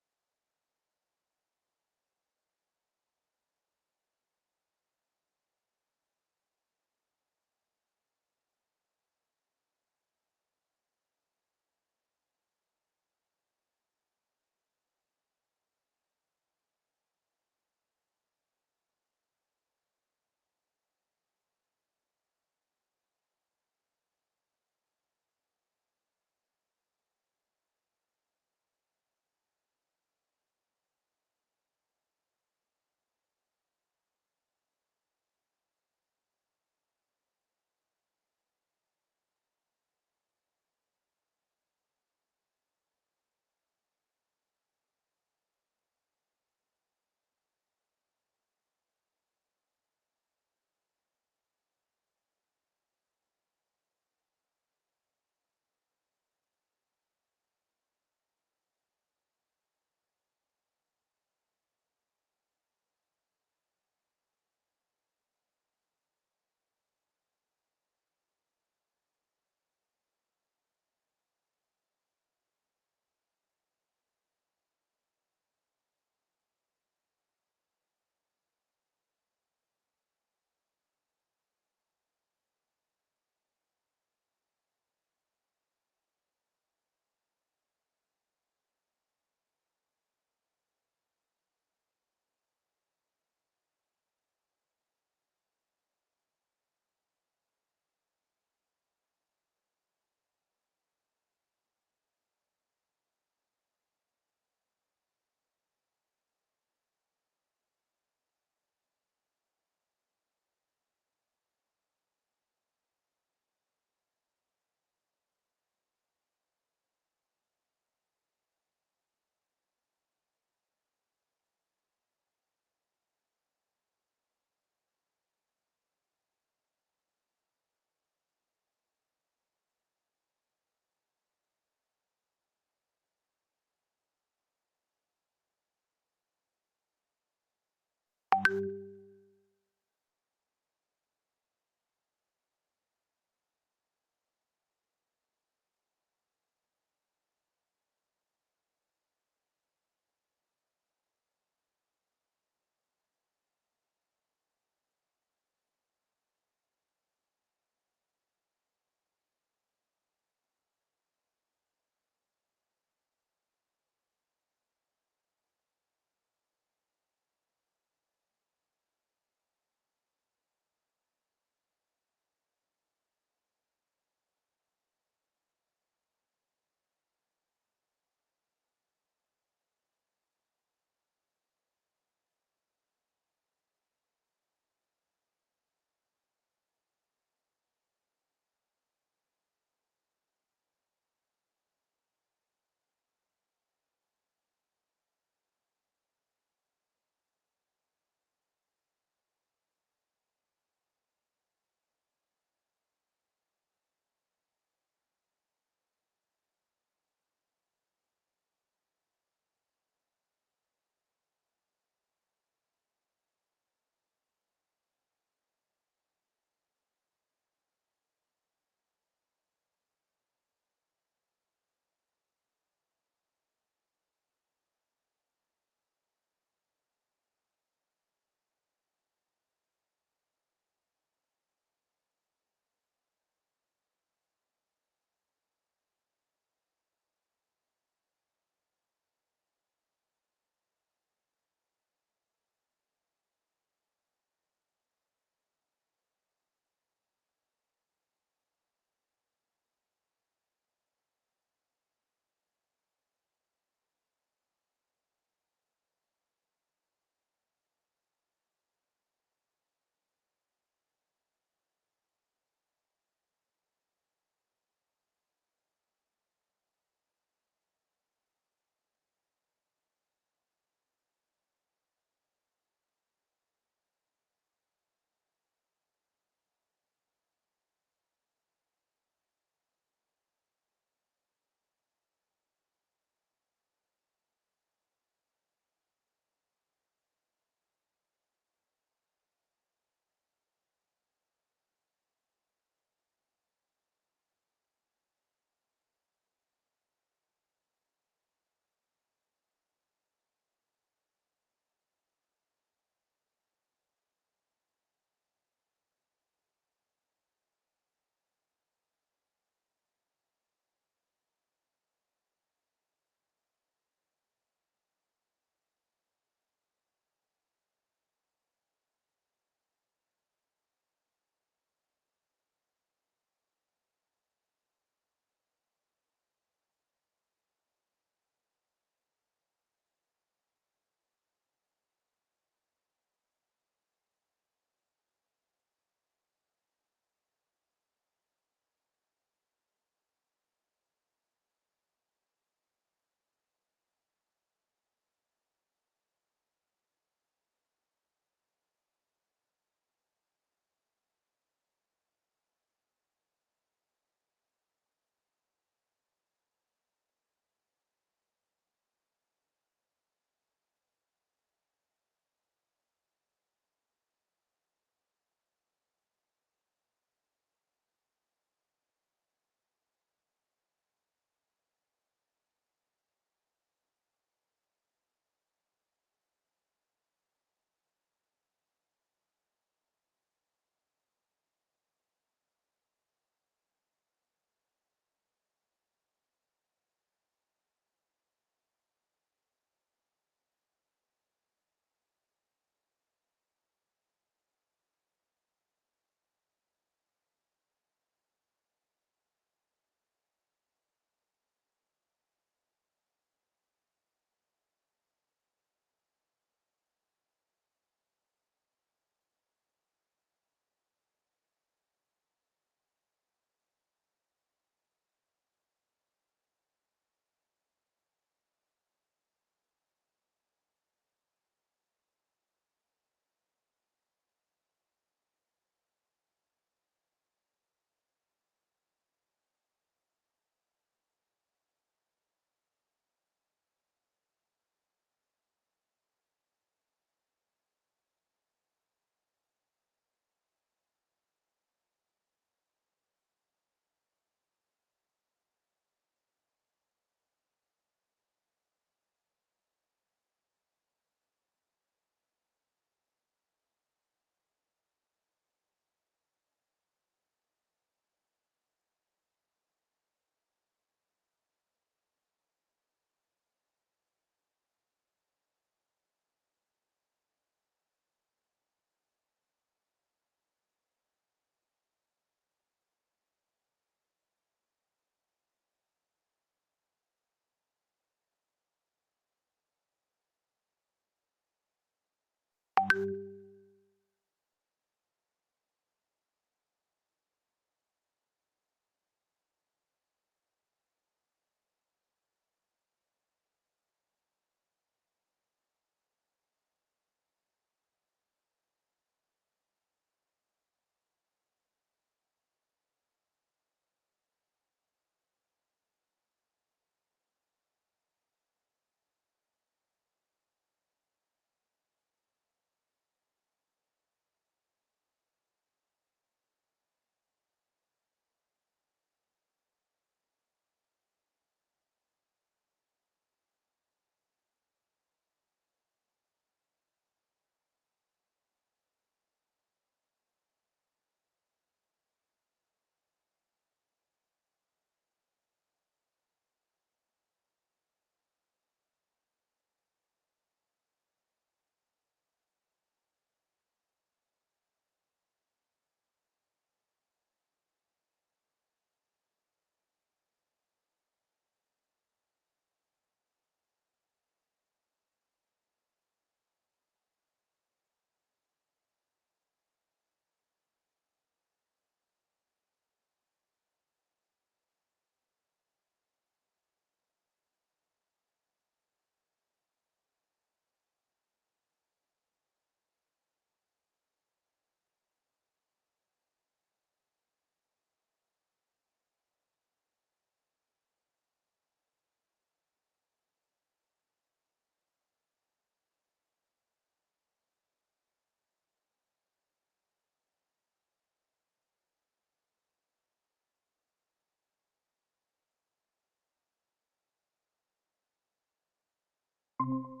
you.